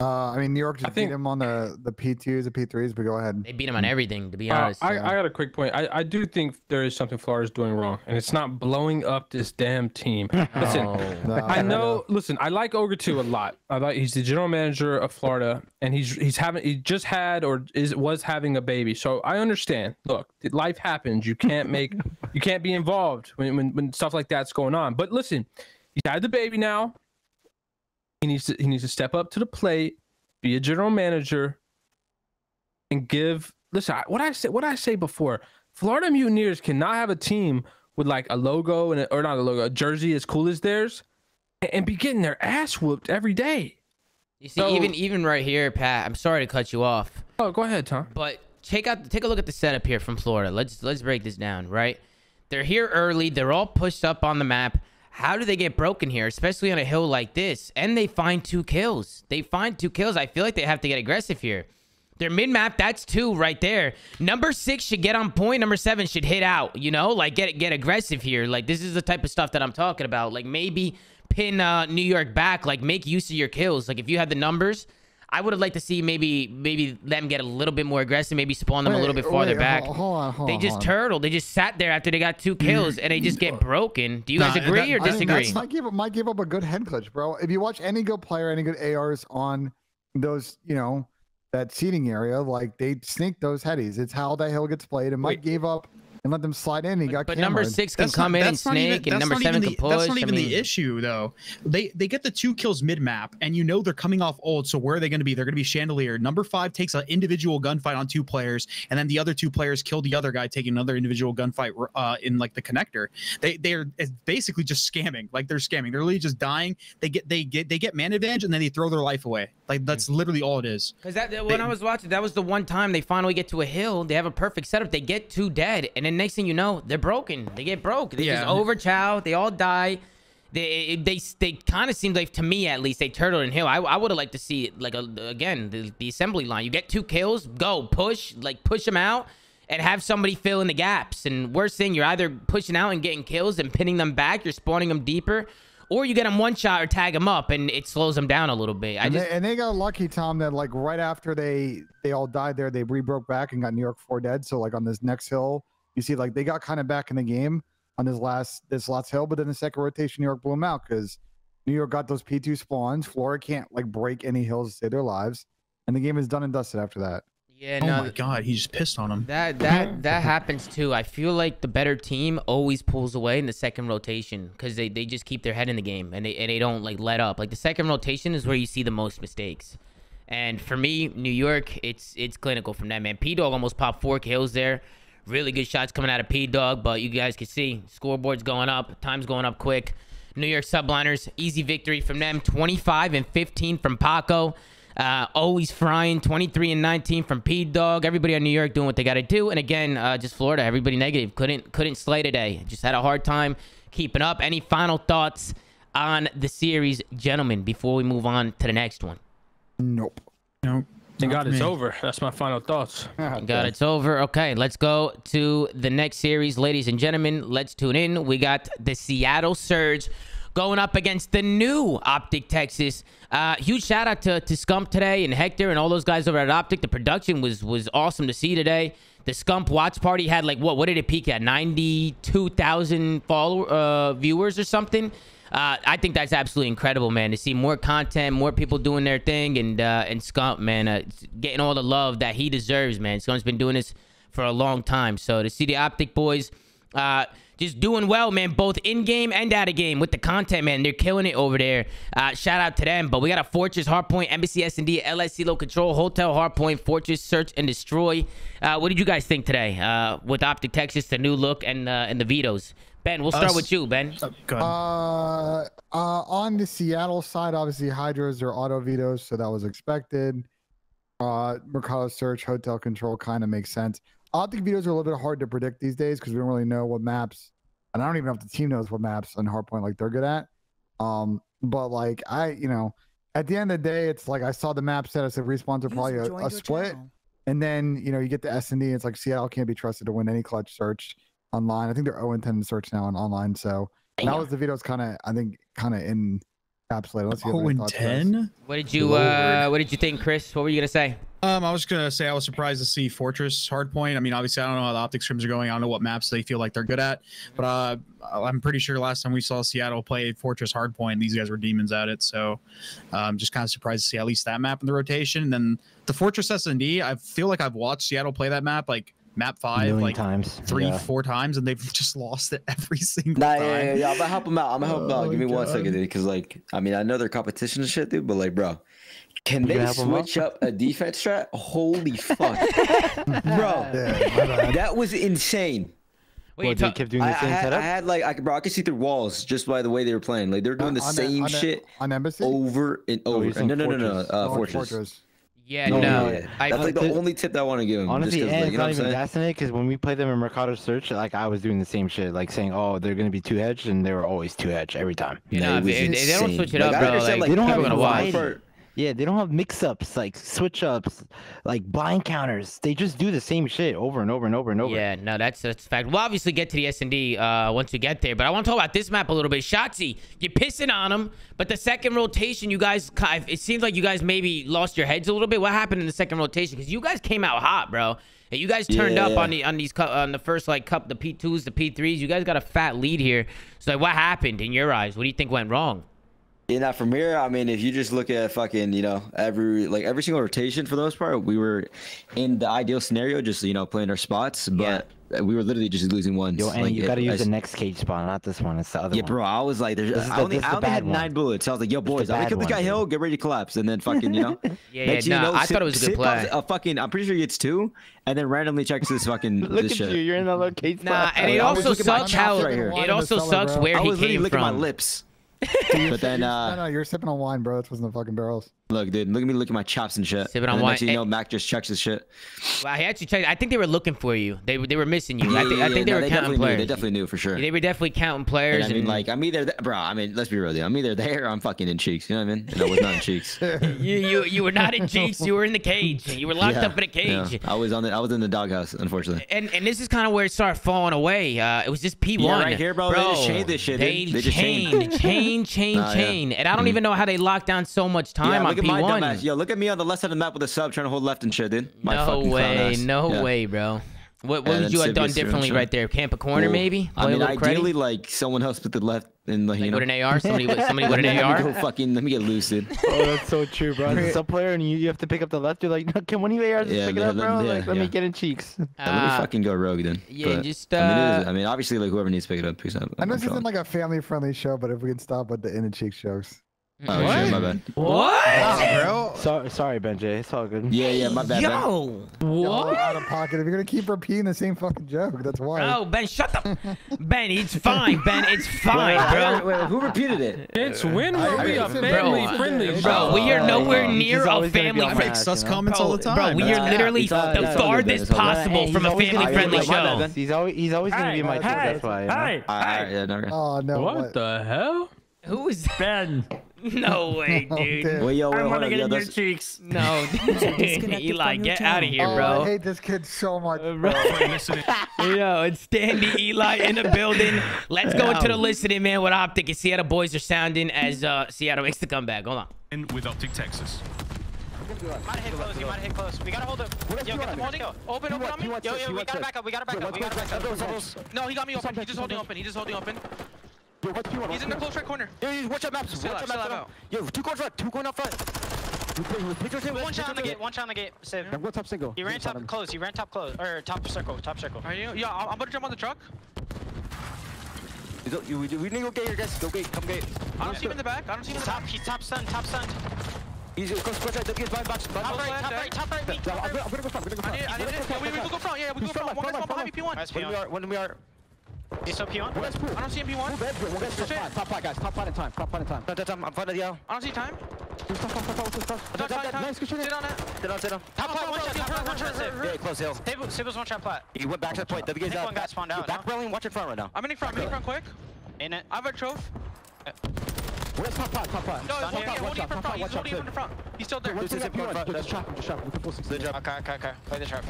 Speaker 2: I mean, New York just beat him on the P2s and P3s, but go ahead.
Speaker 1: They beat him on everything, to be honest.
Speaker 3: I got a quick point. I do think there is something Florida's doing wrong, and it's not blowing up this damn team. Listen, I know. Listen, I like Ogre 2 a lot. He's the general manager of Florida, and he just had or was having a baby. So I understand. Look, life happens. You can't be involved when stuff like that's going on. But listen, he's had the baby now. He needs to step up to the plate, be a general manager, and give. Listen, what I say before. Florida Mutineers cannot have a team with like a logo or not a logo, a jersey as cool as theirs, and be getting their ass whooped every day.
Speaker 1: You see, even right here, Pat. I'm sorry to cut you off.
Speaker 3: Oh, go ahead, Tom.
Speaker 1: But take a look at the setup here from Florida. Let's break this down. Right, they're here early. They're all pushed up on the map. How do they get broken here, especially on a hill like this? And they find 2 kills. I feel like they have to get aggressive here. Their mid-map, that's 2 right there. Number 6 should get on point. Number 7 should hit out, you know? Like, get aggressive here. Like, this is the type of stuff that I'm talking about. Like, maybe pin New York back. Like, make use of your kills. Like, if you had the numbers, I would have liked to see maybe them get a little bit more aggressive, maybe spawn them a little bit farther back. Hold on. They just turtled. They just sat there after they got 2 kills, and they just get broken. Do you guys agree or disagree?
Speaker 2: Might give up a good head glitch, bro. If you watch any good player, any good ARs on those, you know, that seating area, like they sneak those headies. It's how that hill gets played. It might give up and let them slide in. He got
Speaker 1: But
Speaker 2: cambered.
Speaker 1: number 6 can come in and snake, and number 7 can push.
Speaker 5: That's not even the issue, though. They get the 2 kills mid-map, and you know they're coming off ult, so where are they going to be? They're going to be Chandelier. Number 5 takes an individual gunfight on 2 players, and then the other 2 players kill the other guy, taking another individual gunfight in like the connector. They're basically just scamming. Like they're scamming. They're literally just dying. They get man advantage, and then they throw their life away. Like that's literally all it is.
Speaker 1: Because when I was watching, that was the one time they finally get to a hill. They have a perfect setup. They get 2 dead, and then next thing you know, they're broken. They get broke. They just overchow. They all die. They kind of seemed like, to me at least, they turtled in hill. I would have liked to see it, like again the assembly line. You get 2 kills, go push them out, and have somebody fill in the gaps. And worst thing, you're either pushing out and getting kills and pinning them back. You're spawning them deeper. Or you get them one shot or tag them up, and it slows them down a little bit.
Speaker 2: And they got lucky, Tom, that like right after they all died there, they rebroke back and got New York 4 dead. So like on this next hill, you see like they got kind of back in the game on this last hill, but then the second rotation, New York blew them out because New York got those P2 spawns. Florida can't like break any hills to save their lives, and the game is done and dusted after that.
Speaker 1: Yeah,
Speaker 5: oh my God, he just pissed on him.
Speaker 1: That happens too. I feel like the better team always pulls away in the second rotation because they just keep their head in the game and they don't like let up. Like the second rotation is where you see the most mistakes. And for me, New York, it's clinical from that, man. P-Dog almost popped 4 kills there. Really good shots coming out of P-Dog, but you guys can see scoreboard's going up, time's going up quick. New York subliners, easy victory from them. 25 and 15 from Paco. Always frying. 23 and 19 from P-Dog. Everybody on New York doing what they got to do. And again, just Florida, everybody negative. Couldn't slay today. Just had a hard time keeping up. Any final thoughts on the series, gentlemen, before we move on to the next one?
Speaker 2: Nope.
Speaker 3: Thank God it's over. That's my final thoughts.
Speaker 1: Thank God it's over. Okay, let's go to the next series, ladies and gentlemen. Let's tune in. We got the Seattle Surge going up against the new Optic Texas. Huge shout out to Scump today and Hector and all those guys over at Optic. The production was awesome to see today. The Scump watch party had like what did it peak at? 92,000 viewers or something. I think that's absolutely incredible, man, to see more content, more people doing their thing, and Scump, man, getting all the love that he deserves, man. Scump's been doing this for a long time. So to see the Optic boys just doing well, man, both in-game and out-of-game with the content, man. They're killing it over there. Shout out to them. But we got a Fortress, Hardpoint, Embassy S&D, LSC Low Control, Hotel, Hardpoint, Fortress, Search, and Destroy. What did you guys think today with Optic Texas, the new look, and the vetoes? Ben, we'll start with you, Ben.
Speaker 5: Go ahead.
Speaker 2: On the Seattle side, obviously Hydras are auto vetoes, so that was expected. Mercado Search, Hotel Control kind of makes sense. Optic vetoes are a little bit hard to predict these days because we don't really know what maps, and I don't even know if the team knows what maps on Hardpoint like they're good at. But like at the end of the day, it's like I saw the map set. I said respawns are probably a split, and then you get the S&D. It's like Seattle can't be trusted to win any clutch search online. I think they're 0-10 in search now on online. So that was the vetoes kind of encapsulated. Let's see.
Speaker 5: 0-10.
Speaker 1: What did you think, Chris? What were you gonna say?
Speaker 5: I was gonna say I was surprised to see Fortress Hardpoint. I mean, obviously I don't know how the Optic scrims are going. I don't know what maps they feel like they're good at, but I'm pretty sure last time we saw Seattle play Fortress Hardpoint, these guys were demons at it. So I'm just kind of surprised to see at least that map in the rotation. And then the Fortress S&D, I feel like I've watched Seattle play that map like map 5 like
Speaker 4: times.
Speaker 5: 3-4 times, and they've just lost it every single time.
Speaker 9: Yeah. I'm gonna help them out. Give me 1 second, dude, because like I mean I know they're competition and shit, dude, but like, bro, can they switch up a defense strat? Holy fuck, bro, that was insane.
Speaker 1: Wait,
Speaker 4: they kept doing the same setup?
Speaker 9: I had like I could see through walls just by the way they were playing. Like they're doing the same shit
Speaker 2: on Embassy
Speaker 9: over and over. No, Fortress.
Speaker 1: Yeah,
Speaker 9: no.
Speaker 1: That's
Speaker 9: like the only tip that I want to give him.
Speaker 4: Honestly,
Speaker 9: just
Speaker 4: and
Speaker 9: like,
Speaker 4: it's not even fascinating because when we play them in Mercado Search, like I was doing the same shit, like saying, "Oh, they're gonna be 2-hedged," and they were always 2-hedged every time.
Speaker 1: They don't switch it up, bro. Like,
Speaker 4: they don't have
Speaker 1: gonna watch.
Speaker 4: Yeah, they don't have mix-ups, like switch-ups, like blind counters. They just do the same shit over and over and over and over.
Speaker 1: Yeah, no, that's a fact. We'll obviously get to the S&D once we get there, but I want to talk about this map a little bit. Shotzzy, you're pissing on them, but the second rotation, you guys, it seems like you guys maybe lost your heads a little bit. What happened in the second rotation? Because you guys came out hot, bro. And you guys turned up on the first like cup, the P2s, the P3s. You guys got a fat lead here. So like, what happened in your eyes? What do you think went wrong?
Speaker 9: Yeah, now from here, I mean, if you just look at fucking, you know, every single rotation for the most part, we were in the ideal scenario, just, you know, playing our spots, but we were literally just losing ones.
Speaker 4: Yo, and
Speaker 9: like,
Speaker 4: you gotta use the next cage spawn, not this one. It's the other one.
Speaker 9: Yeah, bro, I was like, I only had 9 bullets. I was like, yo, boys, I'm gonna kill this guy Hill, get ready to collapse, and then fucking, you know.
Speaker 1: I thought it was a good play.
Speaker 9: I'm pretty sure he gets 2, and then randomly checks this fucking
Speaker 4: Look
Speaker 9: this
Speaker 4: at
Speaker 9: shit.
Speaker 4: you, you're in the little cage spawn.
Speaker 1: Nah, and it also sucks how it also sucks where
Speaker 9: I
Speaker 1: he
Speaker 9: was literally
Speaker 1: came
Speaker 9: licking my
Speaker 1: from.
Speaker 9: lips. But then,
Speaker 2: no, you're sipping on wine, bro. That wasn't the fucking barrels.
Speaker 9: Look, dude, look at me licking my chops and shit.
Speaker 1: Sipping on
Speaker 9: and then
Speaker 1: wine.
Speaker 9: next thing you know, Mac just checks his shit.
Speaker 1: Well, he actually checked. I think they were looking for you. They were missing you. I think they were counting players.
Speaker 9: They definitely knew for sure.
Speaker 1: They were definitely counting players.
Speaker 9: And I mean, like, I'm either bro. I mean, let's be real, dude. I'm either there or I'm fucking in cheeks. You know what I mean? And I was not in cheeks.
Speaker 1: you were not in cheeks. You were in the cage. You were locked up in a cage.
Speaker 9: Yeah. I was in the doghouse, unfortunately.
Speaker 1: And this is kind of where it started falling away. It was just P1.
Speaker 9: Yeah, right here, bro. They just changed this shit.
Speaker 1: They just changed. And I don't even know how they locked down so much time on
Speaker 9: look
Speaker 1: P1.
Speaker 9: At my dumbass. Yo, look at me on the left side of the map with a sub trying to hold left and shit, dude.
Speaker 1: No way, bro. What would you have done differently right there? Camp a corner, maybe?
Speaker 9: I mean, ideally, like someone else with the left and like, you know,
Speaker 1: with an AR. Somebody with an AR.
Speaker 9: Let me get loose, dude.
Speaker 4: Oh, that's so true, bro. As a sub player, and you have to pick up the left. You're like, no, can one of you ARs just pick it up, bro? Like, let me get in cheeks.
Speaker 9: Let me fucking go rogue then.
Speaker 1: Yeah,
Speaker 9: but,
Speaker 1: just.
Speaker 9: I mean, obviously, like whoever needs to pick it up, picks it up.
Speaker 2: I know this isn't like a family-friendly show, but if we can stop with the in and cheek jokes.
Speaker 9: Oh shit, my bad.
Speaker 1: What?
Speaker 4: Sorry, Benji. It's all good.
Speaker 9: Yeah, my bad.
Speaker 1: Yo,
Speaker 2: what? Out of pocket. If you're gonna keep repeating the same fucking joke, that's why.
Speaker 1: Oh, Ben, shut the. Ben, it's fine. Ben, it's fine, bro.
Speaker 9: Wait, who repeated it?
Speaker 3: It's when were we a family-friendly
Speaker 1: bro? We are nowhere near a family.
Speaker 5: I make sus comments all the time.
Speaker 1: Bro, we are literally the farthest possible from a family-friendly show.
Speaker 4: He's always gonna be my team. That's why.
Speaker 2: Oh no.
Speaker 3: What the hell?
Speaker 1: Who is
Speaker 10: Ben?
Speaker 1: No way, dude.
Speaker 9: Well, yo,
Speaker 10: I want to get in your
Speaker 9: that's...
Speaker 10: cheeks.
Speaker 1: No, Eli, get out of here, bro.
Speaker 2: I hate this kid so much, bro.
Speaker 1: Yo, it's Standy Eli in the building. Let's go into the listening, man, with Optic and see how the boys are sounding as Seattle makes the comeback. Hold on.
Speaker 8: In with Optic Texas.
Speaker 11: You might hit close. You might hit close. We gotta hold it. Yo, get them holding. Open on me. Yo, we gotta back up. We gotta back up. No, he got me open. He's just holding open.
Speaker 12: Yo, what's P1?
Speaker 11: He's in the close right corner.
Speaker 12: Yo, watch out, maps. Watch out. Yo, 2 corners front. 2 corners up front.
Speaker 11: One shot on the gate. One shot on the gate. Save.
Speaker 12: I'm going top single.
Speaker 11: He ran top close. Or top circle.
Speaker 6: Are you? Yeah, I'm gonna jump on the truck.
Speaker 12: We need to go gate here, guys. Go gate. Come gate.
Speaker 11: I don't see him in the back. He's top stunned.
Speaker 12: He's close right. W's behind box.
Speaker 11: Top right. Me.
Speaker 12: I'm gonna go front.
Speaker 11: We can go front. Yeah, we can go front. One guy's behind me, P1.
Speaker 12: When we are.
Speaker 11: He's still P1? I don't see him P1.
Speaker 12: Top 5, guys. Top 5 in time. I'm front of the L.
Speaker 11: I don't see time.
Speaker 12: Nice, good shit.
Speaker 11: Sit on it.
Speaker 12: Sit on.
Speaker 11: Top 5, one shot.
Speaker 12: Yeah, close hill.
Speaker 11: Sable's one shot flat.
Speaker 12: He went back to the point. W's out.
Speaker 11: One guy spawned out.
Speaker 12: Back railing, watch in front right now.
Speaker 11: I'm in front quick. In it. I have a trophy.
Speaker 12: Where's top 5?
Speaker 11: No, he's holding him in front. He's still there.
Speaker 12: Just trap him.
Speaker 11: Okay. Play the trap.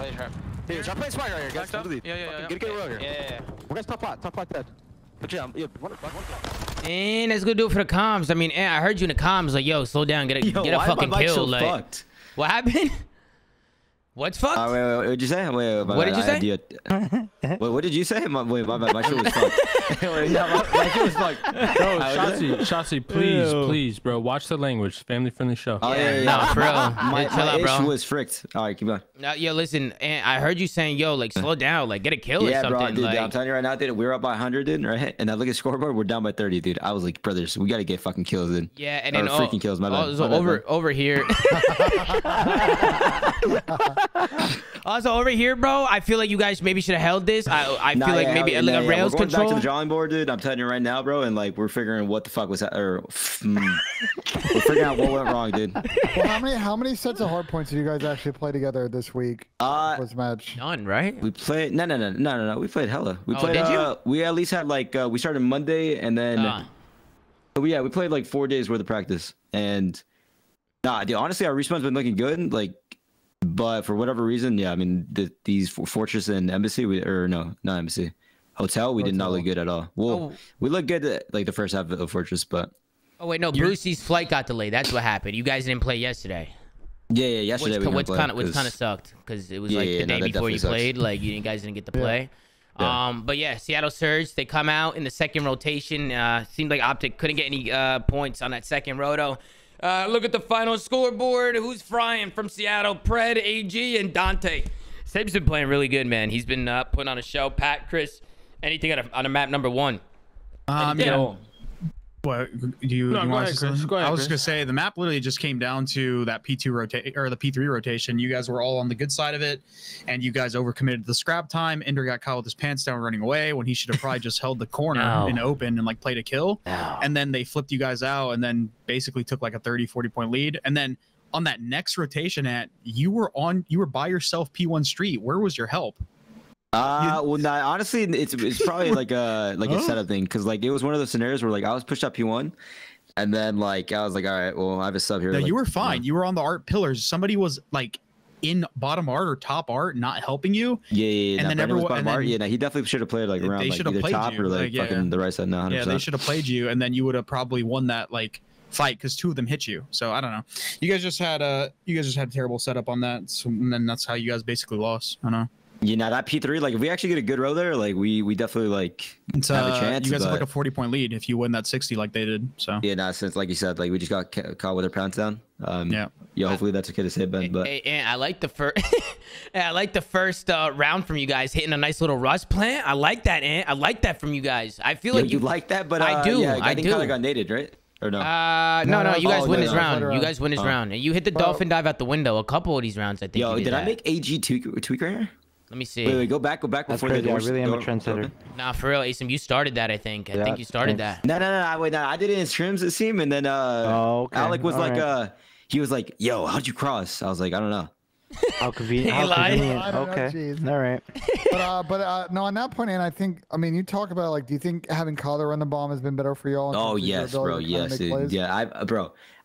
Speaker 12: Here, I'm playing smart right here, guys.
Speaker 11: Yeah.
Speaker 12: Get a row here.
Speaker 11: Yeah.
Speaker 12: We're gonna top 5 dead. But yeah,
Speaker 1: And that's gonna do it for the comms. I mean, I heard you in the comms like, yo, slow down, get a fucking kill.
Speaker 9: So
Speaker 1: like,
Speaker 9: fucked?
Speaker 1: What happened? What's fucked?
Speaker 9: Wait, what did you say?
Speaker 1: What did you say?
Speaker 9: Wait, what did you say? My shit was fucked. My shit was fucked.
Speaker 3: Bro, Shotzzy, please, bro, watch the language. Family-friendly show.
Speaker 9: Oh, yeah.
Speaker 1: No, for real.
Speaker 9: My
Speaker 1: chill out, bro.
Speaker 9: issue was fricked. All right, keep going.
Speaker 1: Yo, listen, and I heard you saying, yo, like, slow down, like, get a kill or something.
Speaker 9: Bro, dude,
Speaker 1: like...
Speaker 9: I'm telling you right now, dude, we were up by 100, dude, right? And I look at scoreboard, we're down by 30, dude. I was like, brothers, we gotta get fucking kills, dude.
Speaker 1: Yeah, and then
Speaker 9: freaking kills, my bad.
Speaker 1: Over here. Also, over here, bro, I feel like you guys maybe should have held this. I feel like maybe a rails
Speaker 9: we're going
Speaker 1: control.
Speaker 9: back to the drawing board, dude. I'm telling you right now, bro, and like we're figuring what the fuck was that, or we're figuring out what went wrong, dude.
Speaker 2: Well, how many sets of hard points did you guys actually play together this week? Was match
Speaker 1: none, right?
Speaker 9: We played no. We played hella. We played.
Speaker 1: Did you?
Speaker 9: We at least had like we started Monday and then. We played like 4 days worth of practice and. Nah, dude. Honestly, our respawn's been looking good. Like. But for whatever reason, yeah, I mean, these Fortress and Embassy, not Embassy, Hotel, we did not look good at all. Well, we looked good at, like, the first half of Fortress, but...
Speaker 1: Oh, wait, no, Brucey's flight got delayed. That's what happened. You guys didn't play yesterday.
Speaker 9: Yeah, yesterday
Speaker 1: which kind of sucked, because it was, like, the day before you played. Like, you guys didn't get to play. Yeah. But yeah, Seattle Surge, they come out in the second rotation. Seemed like Optic couldn't get any points on that second roto. Look at the final scoreboard. Who's frying from Seattle? Pred, AG, and Dante. Seb's been playing really good, man. He's been putting on a show. Pat, Chris, anything on a map number 1?
Speaker 5: What do you
Speaker 3: No, go
Speaker 5: want
Speaker 3: ahead,
Speaker 5: to
Speaker 3: Chris. Go ahead,
Speaker 5: I was
Speaker 3: Chris.
Speaker 5: just gonna say the map literally just came down to that P2 rotate or the P3 rotation. You guys were all on the good side of it, and you guys overcommitted the scrap time. Ender got caught with his pants down running away when he should have probably just held the corner in open and like played a kill. And then they flipped you guys out and then basically took like a 30-40 point lead. And then on that next rotation, you were by yourself P1 street. Where was your help?
Speaker 9: Well, nah, honestly, it's probably like a setup thing, because like it was one of those scenarios where like I was pushed up P1, and then like I was like, all right, well I have a sub here.
Speaker 5: No,
Speaker 9: like,
Speaker 5: you were fine. You were on the art pillars. Somebody was like in bottom art or top art, not helping you.
Speaker 9: Yeah.
Speaker 5: And then everyone,
Speaker 9: he definitely should have played like around
Speaker 5: they
Speaker 9: like
Speaker 5: should have
Speaker 9: either
Speaker 5: played
Speaker 9: top
Speaker 5: you.
Speaker 9: or like fucking the right side. No, 100%.
Speaker 5: Yeah, they should have played you, and then you would have probably won that like fight because 2 of them hit you. So I don't know. You guys just had a terrible setup on that, so, and then that's how you guys basically lost. I don't know.
Speaker 9: Yeah, now that P3, like if we actually get a good row there, like we definitely like have a chance.
Speaker 5: You guys have like a 40-point lead if you win that 60 like they did. So
Speaker 9: yeah, nah, since like you said, like we just got caught with our pants down. Yeah, hopefully that's okay to say, Ben. But
Speaker 1: and I like the first, I like the first round from you guys hitting a nice little rush plant. I like that, Ant. I like that from you guys. I feel like
Speaker 9: you like that, but
Speaker 1: I do.
Speaker 9: Yeah,
Speaker 1: I
Speaker 9: think
Speaker 1: do.
Speaker 9: Tyler got naded, right? Or no?
Speaker 1: No. You guys win this round.
Speaker 2: round.
Speaker 1: You guys win this round. And you hit the dolphin dive out the window. A couple of these rounds, I think.
Speaker 9: Yo,
Speaker 1: you
Speaker 9: did I
Speaker 1: that.
Speaker 9: make AG tweak right here?
Speaker 1: Let me see.
Speaker 9: Wait, go back
Speaker 4: That's
Speaker 9: before
Speaker 4: crazy.
Speaker 9: the
Speaker 4: I
Speaker 9: doors.
Speaker 4: really am a trendsetter.
Speaker 1: Nah, for real, Asim, you started that. I think. I think you started that.
Speaker 9: No. Wait, no. I did it in streams, it seemed, and then
Speaker 4: okay.
Speaker 9: Alec was
Speaker 4: All
Speaker 9: like,
Speaker 4: right.
Speaker 9: he was like, "Yo, how'd you cross?" I was like, "I don't know."
Speaker 4: How convenient.
Speaker 1: He lied.
Speaker 2: I don't know,
Speaker 4: Okay.
Speaker 2: jeez.
Speaker 4: All right.
Speaker 2: But no, on that point, and I mean, you talk about like, do you think having Kyler run the bomb has been better for y'all?
Speaker 9: Oh yes, bro. Yes, dude. Yeah,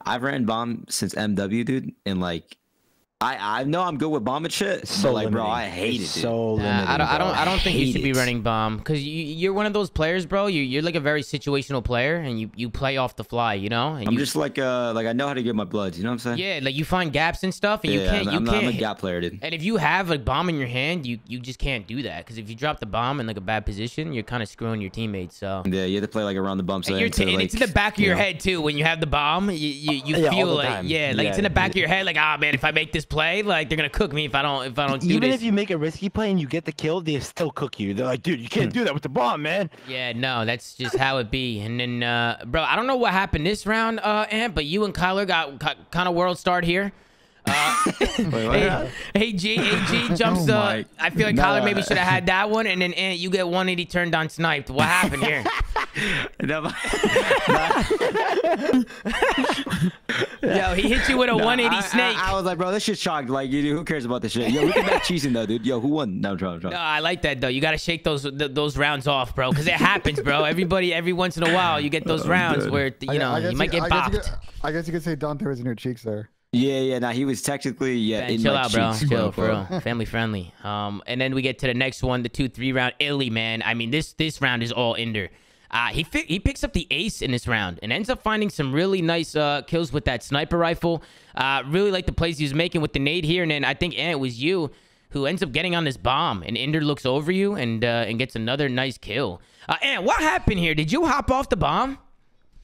Speaker 9: I've ran bomb since MW, dude, and like. I know I'm good with bomb and shit, but like, bro, I hate it, dude.
Speaker 1: I don't think you should be running bomb, because you're one of those players, bro. You're like a very situational player, and you play off the fly, you know. And
Speaker 9: I'm just like I know how to get my bloods, you know what I'm saying?
Speaker 1: Yeah, like you find gaps and stuff, and you can't.
Speaker 9: I'm a gap player, dude.
Speaker 1: And if you have a bomb in your hand, you just can't do that, because if you drop the bomb in like a bad position, you're kind of screwing your teammates. So
Speaker 9: yeah, you have to play like around the bumps.
Speaker 1: and it's in the back of your head too. When you have the bomb, you feel like it's in the back of your head, like, ah, man, if I make this play, like they're gonna cook me if I don't do this.
Speaker 4: Even if you make a risky play and you get the kill, they still cook you. They're like, dude, you can't do that with the bomb, man.
Speaker 1: Yeah, no, that's just how it be. And then, bro, I don't know what happened this round, Ant, but you and Kyler got kind of world start here. AG jumps. I feel like Kyler maybe should have had that one, and then Ant, you get 180 turned on sniped. What happened here? Yo, he hit you with a 180 snake.
Speaker 9: I was like, bro, this shit's shocked. Like, who cares about this shit? Yo, we can back cheesing though, dude. Yo, who won? No, I'm trying.
Speaker 1: No, I like that though. You gotta shake those rounds off, bro, because it happens, bro. Every once in a while, you get those rounds where you might get bopped.
Speaker 2: I guess you could say Dante was in your cheeks there.
Speaker 9: Yeah. Nah, he was technically in
Speaker 1: chill
Speaker 9: my
Speaker 1: out, bro.
Speaker 9: cheeks,
Speaker 1: Chill, for real. Family friendly. And then we get to the next one, the 2-3 round. Illy, man. I mean, this round is all Ender. He picks up the ace in this round and ends up finding some really nice kills with that sniper rifle. Really like the plays he was making with the nade here. And then I think, it was you who ends up getting on this bomb. And Ender looks over you and gets another nice kill. Ant, what happened here? Did you hop off the bomb?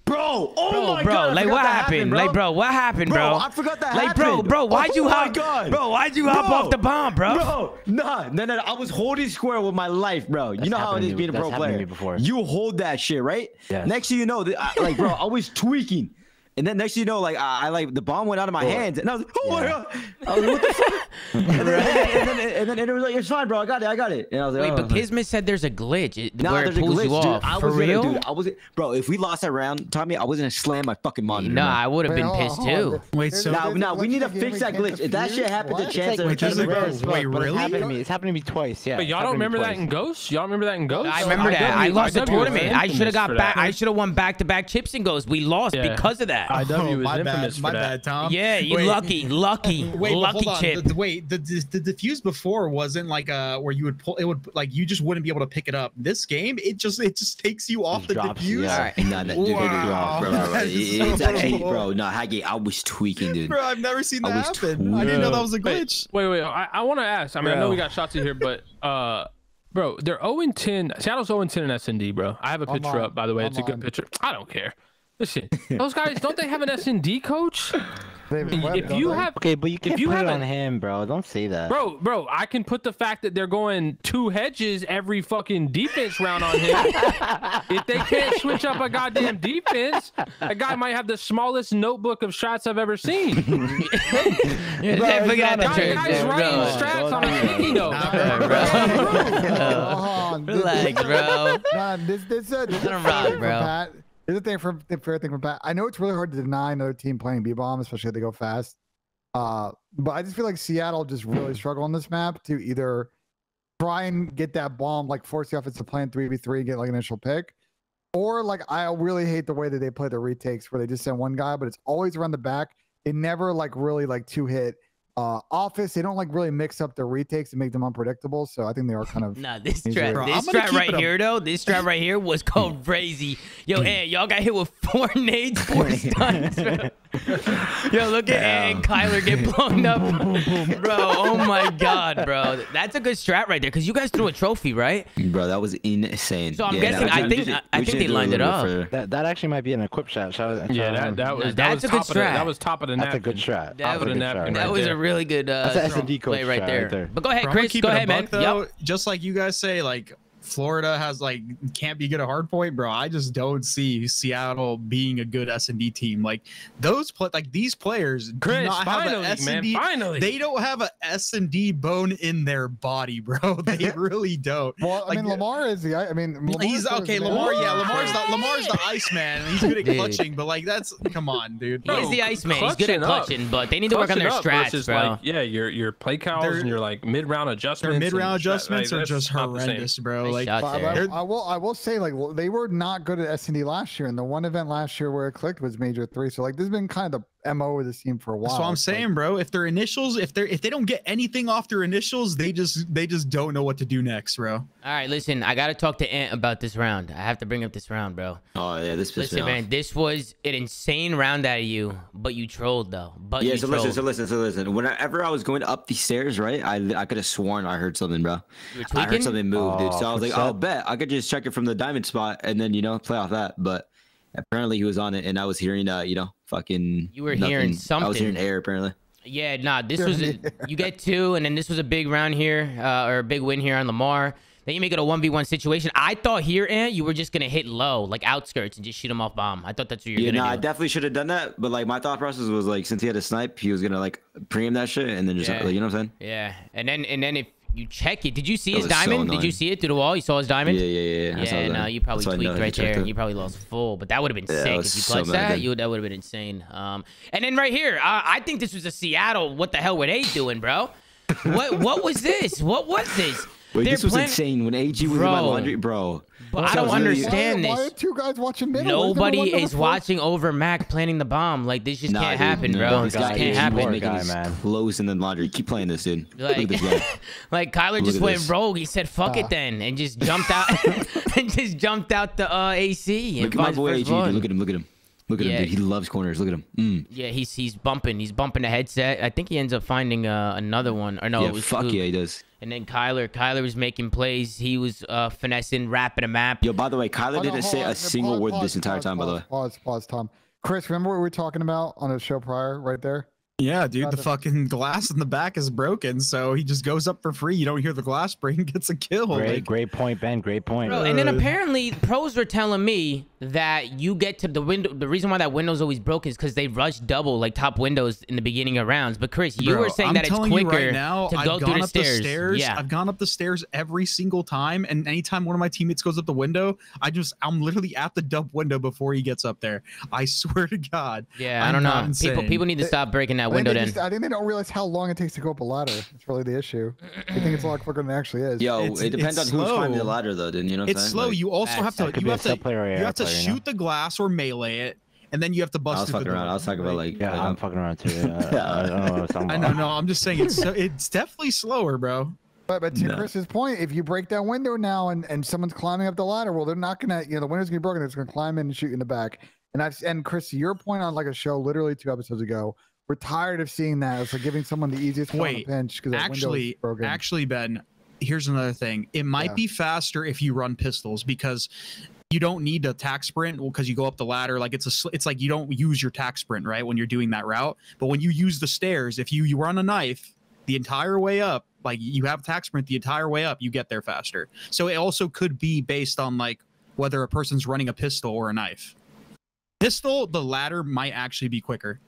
Speaker 9: Bro, my God,
Speaker 1: like what happened? Like, bro, what happened, bro?
Speaker 9: I forgot that
Speaker 1: happened.
Speaker 9: Like,
Speaker 1: bro, why'd you hop? Bro, why'd you hop off the bomb, bro?
Speaker 9: Bro, no. I was holding square with my life, bro. You know how it is being a pro player. You hold that shit, right?
Speaker 4: Yes.
Speaker 9: Next thing you know, like, bro, I was tweaking. And then next thing you know, like I like the bomb went out of my hands, and I was like, oh my God, I was like, what the fuck? and then it was like, it's fine, bro, I got it. And I was like,
Speaker 1: wait, but Kismet said there's a glitch where it
Speaker 9: there's
Speaker 1: pulls
Speaker 9: a glitch,
Speaker 1: you off.
Speaker 9: dude.
Speaker 1: For real?
Speaker 9: I was, bro. If we lost that round, Tommy, I was gonna slam my fucking monitor.
Speaker 1: No, I would have been pissed too.
Speaker 5: Wait, so
Speaker 9: now we need to fix that glitch. If that shit happened to Chance,
Speaker 5: wait, really?
Speaker 4: It's happened to me twice. Yeah.
Speaker 3: But y'all don't remember that in Ghost? Y'all remember that in Ghost?
Speaker 1: I remember that. I lost the tournament. I should have got back. I should have won back-to-back chips and Ghost. We lost because of that.
Speaker 3: IW was infamous
Speaker 5: my
Speaker 3: for that.
Speaker 5: bad, Tom.
Speaker 1: Yeah, you lucky
Speaker 5: Wait,
Speaker 1: lucky
Speaker 5: hold on.
Speaker 1: chip.
Speaker 5: The diffuse before wasn't like where you would pull. It would like you just wouldn't be able to pick it up. This game, it just takes you off the diffuse.
Speaker 9: Yeah. All right. Nah, dude, bro. It's actually, bro. No, Haggy, I was tweaking, dude.
Speaker 5: Bro, I've never seen that happen. I didn't know that was a glitch.
Speaker 3: Wait. I want to ask. I mean, I know we got Shotzzy here, but Bro, they're 0-10. Seattle's 0-10 in S&D, bro. I have a picture up, by the way. It's a good picture. I don't care. Listen, those guys, don't they have an S&D coach? If you have,
Speaker 4: okay, but you can't put it on him, bro. Don't say that,
Speaker 3: bro. I can put the fact that they're going 2 hedges every fucking defense round on him. If they can't switch up a goddamn defense, a guy might have the smallest notebook of shots I've ever seen. Guys writing strats on a sticky note.
Speaker 1: Relax, bro.
Speaker 2: Nah, this is a
Speaker 1: rock, bro.
Speaker 2: Here's the fair thing from Pat. I know it's really hard to deny another team playing B-bomb, especially if they go fast. But I just feel like Seattle just really struggle on this map to either try and get that bomb, like force the offense to play in 3v3 and get like an initial pick. Or like, I really hate the way that they play the retakes where they just send one guy, but it's always around the back. They never like really like 2-hit. Office, they don't like really mix up the retakes and make them unpredictable, so I think they are kind of
Speaker 1: this strat right here though, this strat right here was called crazy. Yo, y'all got hit with 4 nades, 4 stuns. Yo, look at and Kyler get blown up. Bro, oh my god, bro. That's a good strat right there, because you guys threw a trophy, right?
Speaker 9: Bro, that was insane.
Speaker 1: So I'm guessing, I think they lined it up.
Speaker 4: That actually might be an equip shot.
Speaker 3: Yeah,
Speaker 1: that's a good strat.
Speaker 3: That was top of the napkin.
Speaker 4: That's a good strat.
Speaker 1: That was a really good play right there. But go ahead, Chris. Go ahead, man.
Speaker 5: Though, just like you guys say, like Florida has like can't be good at hard point, bro. I just don't see Seattle being a good S&D team. Like these players do not have an S&D.
Speaker 3: Finally,
Speaker 5: they don't have a S&D bone in their body, bro. They really don't.
Speaker 2: Well,
Speaker 5: like,
Speaker 2: I mean, Lamar is the. I mean,
Speaker 5: he's okay. Lamar, yeah, Lamar's the Iceman. He's good at clutching, but like that's come on, dude.
Speaker 1: He's the Iceman. He's good at clutching, but they need to work on their strats, bro.
Speaker 3: Like, yeah, your play counts and your like mid-round adjustments.
Speaker 5: Their mid-round adjustments are just horrendous, bro. Like,
Speaker 2: I will say, like, they were not good at S&D last year, and the one event last year where it clicked was Major 3. So like, this has been kind of the MO of this team for a while.
Speaker 5: That's what I'm saying, bro. If their initials, if they don't get anything off their initials, they just don't know what to do next, bro.
Speaker 1: All right, listen, I gotta talk to Ant about this round. I have to bring up this round, bro.
Speaker 9: Oh yeah, this pissed me off.
Speaker 1: Man, this was an insane round out of you, but you trolled though. But
Speaker 9: yeah, so listen. Whenever I was going up the stairs, right, I could have sworn I heard something, bro. I heard something move, dude. So I was like, I'll bet I could just check it from the diamond spot and then play off that. But apparently he was on it, and I was hearing fucking.
Speaker 1: You were hearing something.
Speaker 9: I was hearing air apparently.
Speaker 1: Yeah, nah, this was you get 2, and then this was a big round here, or a big win here on Lamar. Then you make it a 1v1 situation. I thought here, Ant, you were just gonna hit low, like outskirts, and just shoot him off bomb. I thought that's what you were gonna do.
Speaker 9: I definitely should have done that, but like my thought process was like, since he had a snipe, he was gonna like preem that shit and then just like, you know what I'm saying?
Speaker 1: Yeah, and then if you check it, did you see his diamond? Did you see it through the wall? You saw his diamond?
Speaker 9: Yeah.
Speaker 1: Yeah, no, you probably tweaked right there. You probably lost full, but that would have been sick if you clutched that. That would have been insane. And then right here, I think this was a Seattle. What the hell were they doing, bro? What was this? What was this?
Speaker 9: Wait, this was insane when AG was in my laundry, bro.
Speaker 1: But I don't understand this.
Speaker 2: Why are 2 guys watching middle?
Speaker 1: Nobody is watching over Mac planting the bomb. Like, this just can't happen, bro. This just can't happen.
Speaker 9: Man. Close in the laundry. Keep playing this, dude. Like, look at this guy.
Speaker 1: Like Kyler just went rogue. He said, "Fuck it, then," and just jumped out and just jumped out the AC.
Speaker 9: Look at my boy AG, dude. Look at him. Look at him. Look at him, dude. He loves corners. Look at him.
Speaker 1: Yeah, he's bumping. He's bumping the headset. I think he ends up finding another one. Or no, it was
Speaker 9: fuck yeah, he does.
Speaker 1: And then Kyler was making plays. He was finessing, wrapping a map.
Speaker 9: Yo, by the way, Kyler didn't say a single word this entire time, by the way.
Speaker 2: Pause, Tom. Chris, remember what we were talking about on the show prior, right there?
Speaker 5: Yeah, dude, the fucking glass in the back is broken, so he just goes up for free. You don't hear the glass break and gets a kill.
Speaker 4: Great point, Ben. Great point.
Speaker 1: Bro, and then apparently pros were telling me that you get to the window. The reason why that window's always broken is because they rush double like top windows in the beginning of rounds. But Chris, you were saying that it's quicker
Speaker 5: right now,
Speaker 1: to go through the stairs.
Speaker 5: Yeah, I've gone up the stairs every single time, and anytime one of my teammates goes up the window, I'm literally at the dump window before he gets up there. I swear to God.
Speaker 1: Yeah, I don't know. People need to stop breaking that window. Then
Speaker 2: I think they don't realize how long it takes to go up a ladder. That's really the issue. I think it's a lot quicker than it actually is.
Speaker 9: Yo, it depends on who's climbing the ladder, though. Then you know.
Speaker 5: It's slow. You also have to. You have to shoot the glass or melee it, and then you have to bust.
Speaker 9: I was fucking around. I was talking about like.
Speaker 4: Yeah, I'm fucking around too. I don't know what I'm talking about.
Speaker 5: I know. No, I'm just saying it's definitely slower, bro.
Speaker 2: But to Chris's point, if you break that window now and someone's climbing up the ladder, well, they're not gonna. The window's gonna be broken. They're just gonna climb in and shoot you in the back. And Chris, your point on like a show literally 2 episodes ago. We're tired of seeing that. It's like giving someone the easiest one on the pinch because that window is broken.
Speaker 5: Actually, Ben, here's another thing. It might be faster if you run pistols because you don't need a tack sprint because you go up the ladder. Like it's like you don't use your tack sprint, right, when you're doing that route. But when you use the stairs, if you run a knife the entire way up, like you have tack sprint the entire way up, you get there faster. So it also could be based on like whether a person's running a pistol or a knife. Pistol, the ladder might actually be quicker.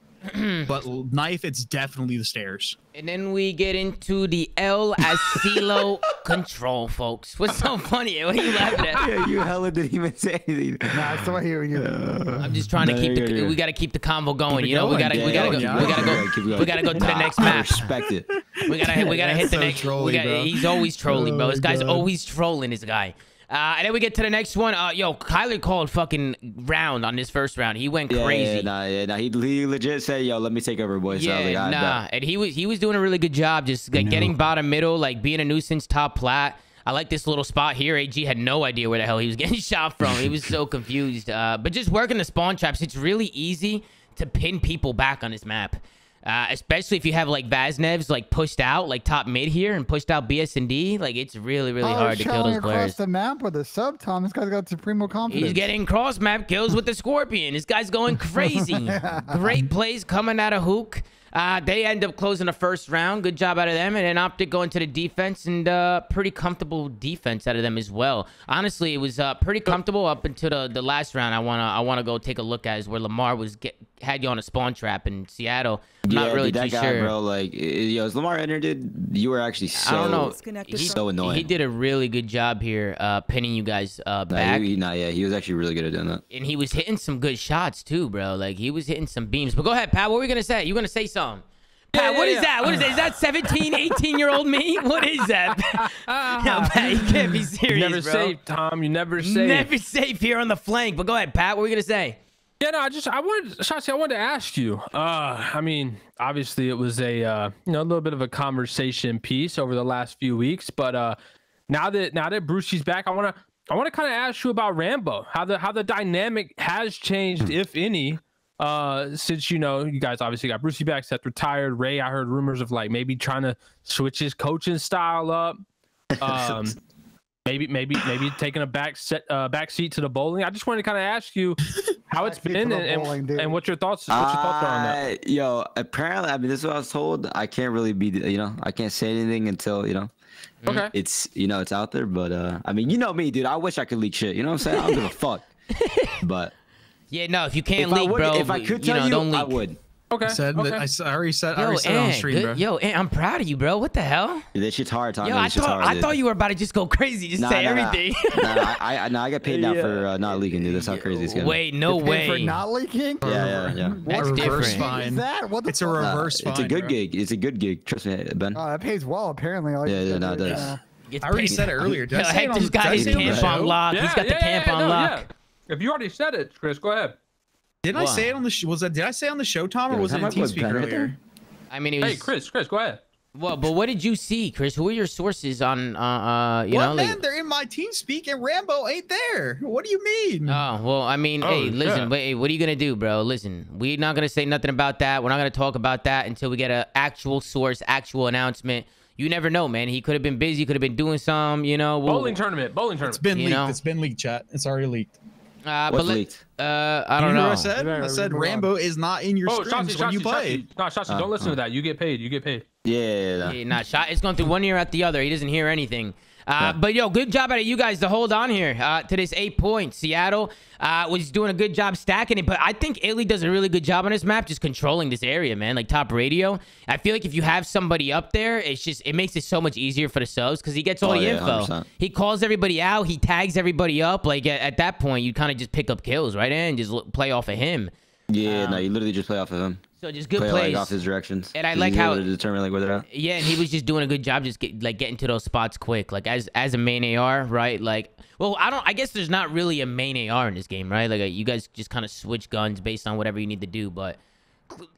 Speaker 5: But knife, it's definitely the stairs.
Speaker 1: And then we get into the El Asilo control, folks. What's so funny? What are you laughing at?
Speaker 9: Yeah, you hella didn't even say anything.
Speaker 2: Nah, it's right here.
Speaker 1: I'm just trying to keep the. We got to keep the convo going. You know, we gotta go to the next match.
Speaker 9: Respect it.
Speaker 1: We gotta hit the next. He's always trolling, bro. This guy's always trolling. This guy. And then we get to the next one. Yo, Kyler called fucking round on this first round. He went crazy.
Speaker 9: He legit said, "Yo, let me take over, boys."
Speaker 1: Yeah, so and he was doing a really good job, just like getting bottom middle, like being a nuisance top plat. I like this little spot here. AG had no idea where the hell he was getting shot from. He was so confused. But just working the spawn traps, it's really easy to pin people back on this map. Especially if you have like Vaznevs like pushed out like top mid here and pushed out BS&D, like it's really hard to kill those players.
Speaker 2: Across the map with a sub, Tom. This guy's got supremo confidence.
Speaker 1: He's getting cross map kills with the Scorpion. This guy's going crazy. Great plays coming out of Hook. They end up closing the first round. Good job out of them. And then Optic going to the defense and pretty comfortable defense out of them as well. Honestly, it was pretty comfortable up until the last round. I wanna go take a look at is where Lamar had you on a spawn trap in Seattle. I'm not really too sure,
Speaker 9: bro. Like, yo, as Lamar entered, you were actually so.
Speaker 1: I don't know.
Speaker 9: He's so annoying.
Speaker 1: He did a really good job here, pinning you guys back.
Speaker 9: He was actually really good at doing that.
Speaker 1: And he was hitting some good shots too, bro. Like he was hitting some beams. But go ahead, Pat. What were we gonna say? You gonna say something? Pat, what is that? What is that? Is that 17, 18-year-old me? What is that? No, Pat, you can't be serious,
Speaker 3: You're never safe, Tom. You never safe.
Speaker 1: Never safe here on the flank. But go ahead, Pat. What were we gonna say?
Speaker 3: Yeah, no, Shotzzy, I wanted to ask you. I mean, obviously it was a little bit of a conversation piece over the last few weeks, but now that Brucey's back, I want to kind of ask you about Rambo. How the dynamic has changed, if any, since you guys obviously got Brucey back, Seth retired, Ray. I heard rumors of like maybe trying to switch his coaching style up. Maybe taking a back seat to the bowling. I just wanted to kind of ask you how it's been and what your thoughts are on that.
Speaker 9: Yo, apparently, I mean, this is what I was told. I can't really be, I can't say anything until,
Speaker 3: okay,
Speaker 9: it's, it's out there. But I mean, you know me, dude. I wish I could leak shit. You know what I'm saying? I don't give a fuck. But
Speaker 1: yeah, no, if you can't leak, bro,
Speaker 9: if I could tell don't leak. I would.
Speaker 3: Okay.
Speaker 5: I already said on stream, bro.
Speaker 1: Yo, I'm proud of you, bro. What the hell?
Speaker 9: Dude, that shit's hard, Tom.
Speaker 1: Yo, I thought you were about to just go crazy, just say everything.
Speaker 9: I get paid now for not leaking, dude. That's how crazy it's getting.
Speaker 1: Wait, no way.
Speaker 2: For not leaking?
Speaker 9: Yeah.
Speaker 1: That's
Speaker 5: reverse
Speaker 1: different.
Speaker 5: fine.
Speaker 2: It's
Speaker 5: a reverse fine.
Speaker 9: It's a good gig. It's a good gig. Trust me, Ben.
Speaker 2: Oh, that pays well, apparently.
Speaker 9: It does.
Speaker 5: I already said it earlier.
Speaker 1: Yo, Hector's got his camp on lock. He's got the camp on lock.
Speaker 3: If you already said it, Chris, go ahead.
Speaker 5: Didn't I say it on the show? Did I say it on the show, Tom, or was it in TeamSpeak earlier?
Speaker 1: I mean, it was...
Speaker 3: Hey, Chris, go ahead.
Speaker 1: Well, but what did you see, Chris? Who are your sources on,
Speaker 5: man, they're in my TeamSpeak and Rambo ain't there. What do you mean?
Speaker 1: Oh, well, I mean, hey, listen, wait, what are you going to do, bro? Listen, we're not going to say nothing about that. We're not going to talk about that until we get an actual source, actual announcement. You never know, man. He could have been busy, could have been doing some,
Speaker 3: Bowling tournament.
Speaker 5: It's been leaked. It's been leaked, chat. It's already leaked.
Speaker 1: What's
Speaker 9: leaked?
Speaker 1: I don't know.
Speaker 5: What I said Rambo is not in your streams when you play.
Speaker 3: Shotzzy, don't listen to that. You get paid.
Speaker 9: Yeah.
Speaker 1: Nah, shot. It's going through one ear at the other. He doesn't hear anything. But yo, good job out of you guys to hold on here to this 8 points. Seattle was doing a good job stacking it, but I think Illy does a really good job on this map, just controlling this area, man. Like top radio. I feel like if you have somebody up there, it makes it so much easier for the subs because he gets all the info.
Speaker 9: 100%.
Speaker 1: He calls everybody out. He tags everybody up. Like at that point, you kind of just pick up kills, right? And just play off of him.
Speaker 9: Yeah, no, you literally just play off of him.
Speaker 1: So just good
Speaker 9: plays.
Speaker 1: Plays.
Speaker 9: Like, off his directions.
Speaker 1: And I like how
Speaker 9: to determine like where they're at.
Speaker 1: Yeah, and he was just doing a good job, just getting to those spots quick. Like as a main AR, right? Like, well, I guess there's not really a main AR in this game, right? Like you guys just kind of switch guns based on whatever you need to do. But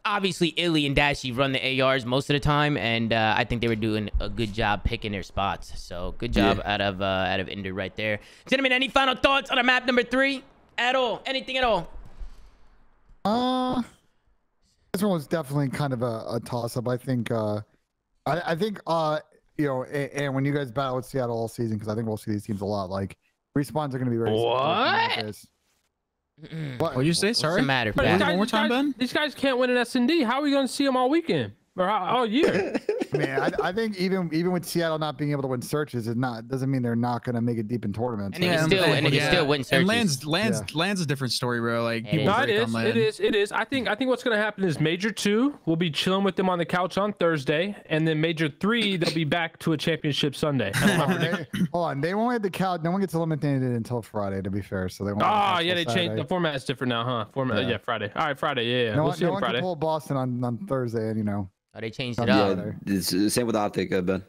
Speaker 1: obviously, Illy and Dashy run the ARs most of the time, and I think they were doing a good job picking their spots. So good job out of Inder right there. Gentlemen, any final thoughts on map number 3 at all? Anything at all?
Speaker 2: This one was definitely kind of a toss-up. I think you know, and when you guys battle with Seattle all season, because I think we'll see these teams a lot. Like respawns are going to be very.
Speaker 3: What?
Speaker 5: What'd you say? Sorry.
Speaker 1: What's the matter,
Speaker 3: But
Speaker 1: Pat?
Speaker 5: One more time, Ben.
Speaker 3: These guys can't win an S&D. How are we going to see them all weekend or all year?
Speaker 2: Man, I think even with Seattle not being able to win searches, doesn't mean they're not going to make it deep in tournaments.
Speaker 1: And you can still win searches.
Speaker 5: And Land's a different story, bro. Like
Speaker 1: It
Speaker 3: No, it is. I think what's going to happen is Major 2 will be chilling with them on the couch on Thursday, and then Major 3 they'll be back to a championship Sunday.
Speaker 2: Hold on, they won't have the couch. No one gets eliminated until Friday, to be fair. So they won't.
Speaker 3: They changed the format. Is different now, huh? Yeah, Friday. All right, Friday. Yeah.
Speaker 2: No,
Speaker 3: We'll see
Speaker 2: no
Speaker 3: them
Speaker 2: one
Speaker 3: Friday.
Speaker 2: can pull Boston on Thursday, and you know.
Speaker 1: Oh, they changed it up.
Speaker 9: Yeah, it's the same with Optic, Ben.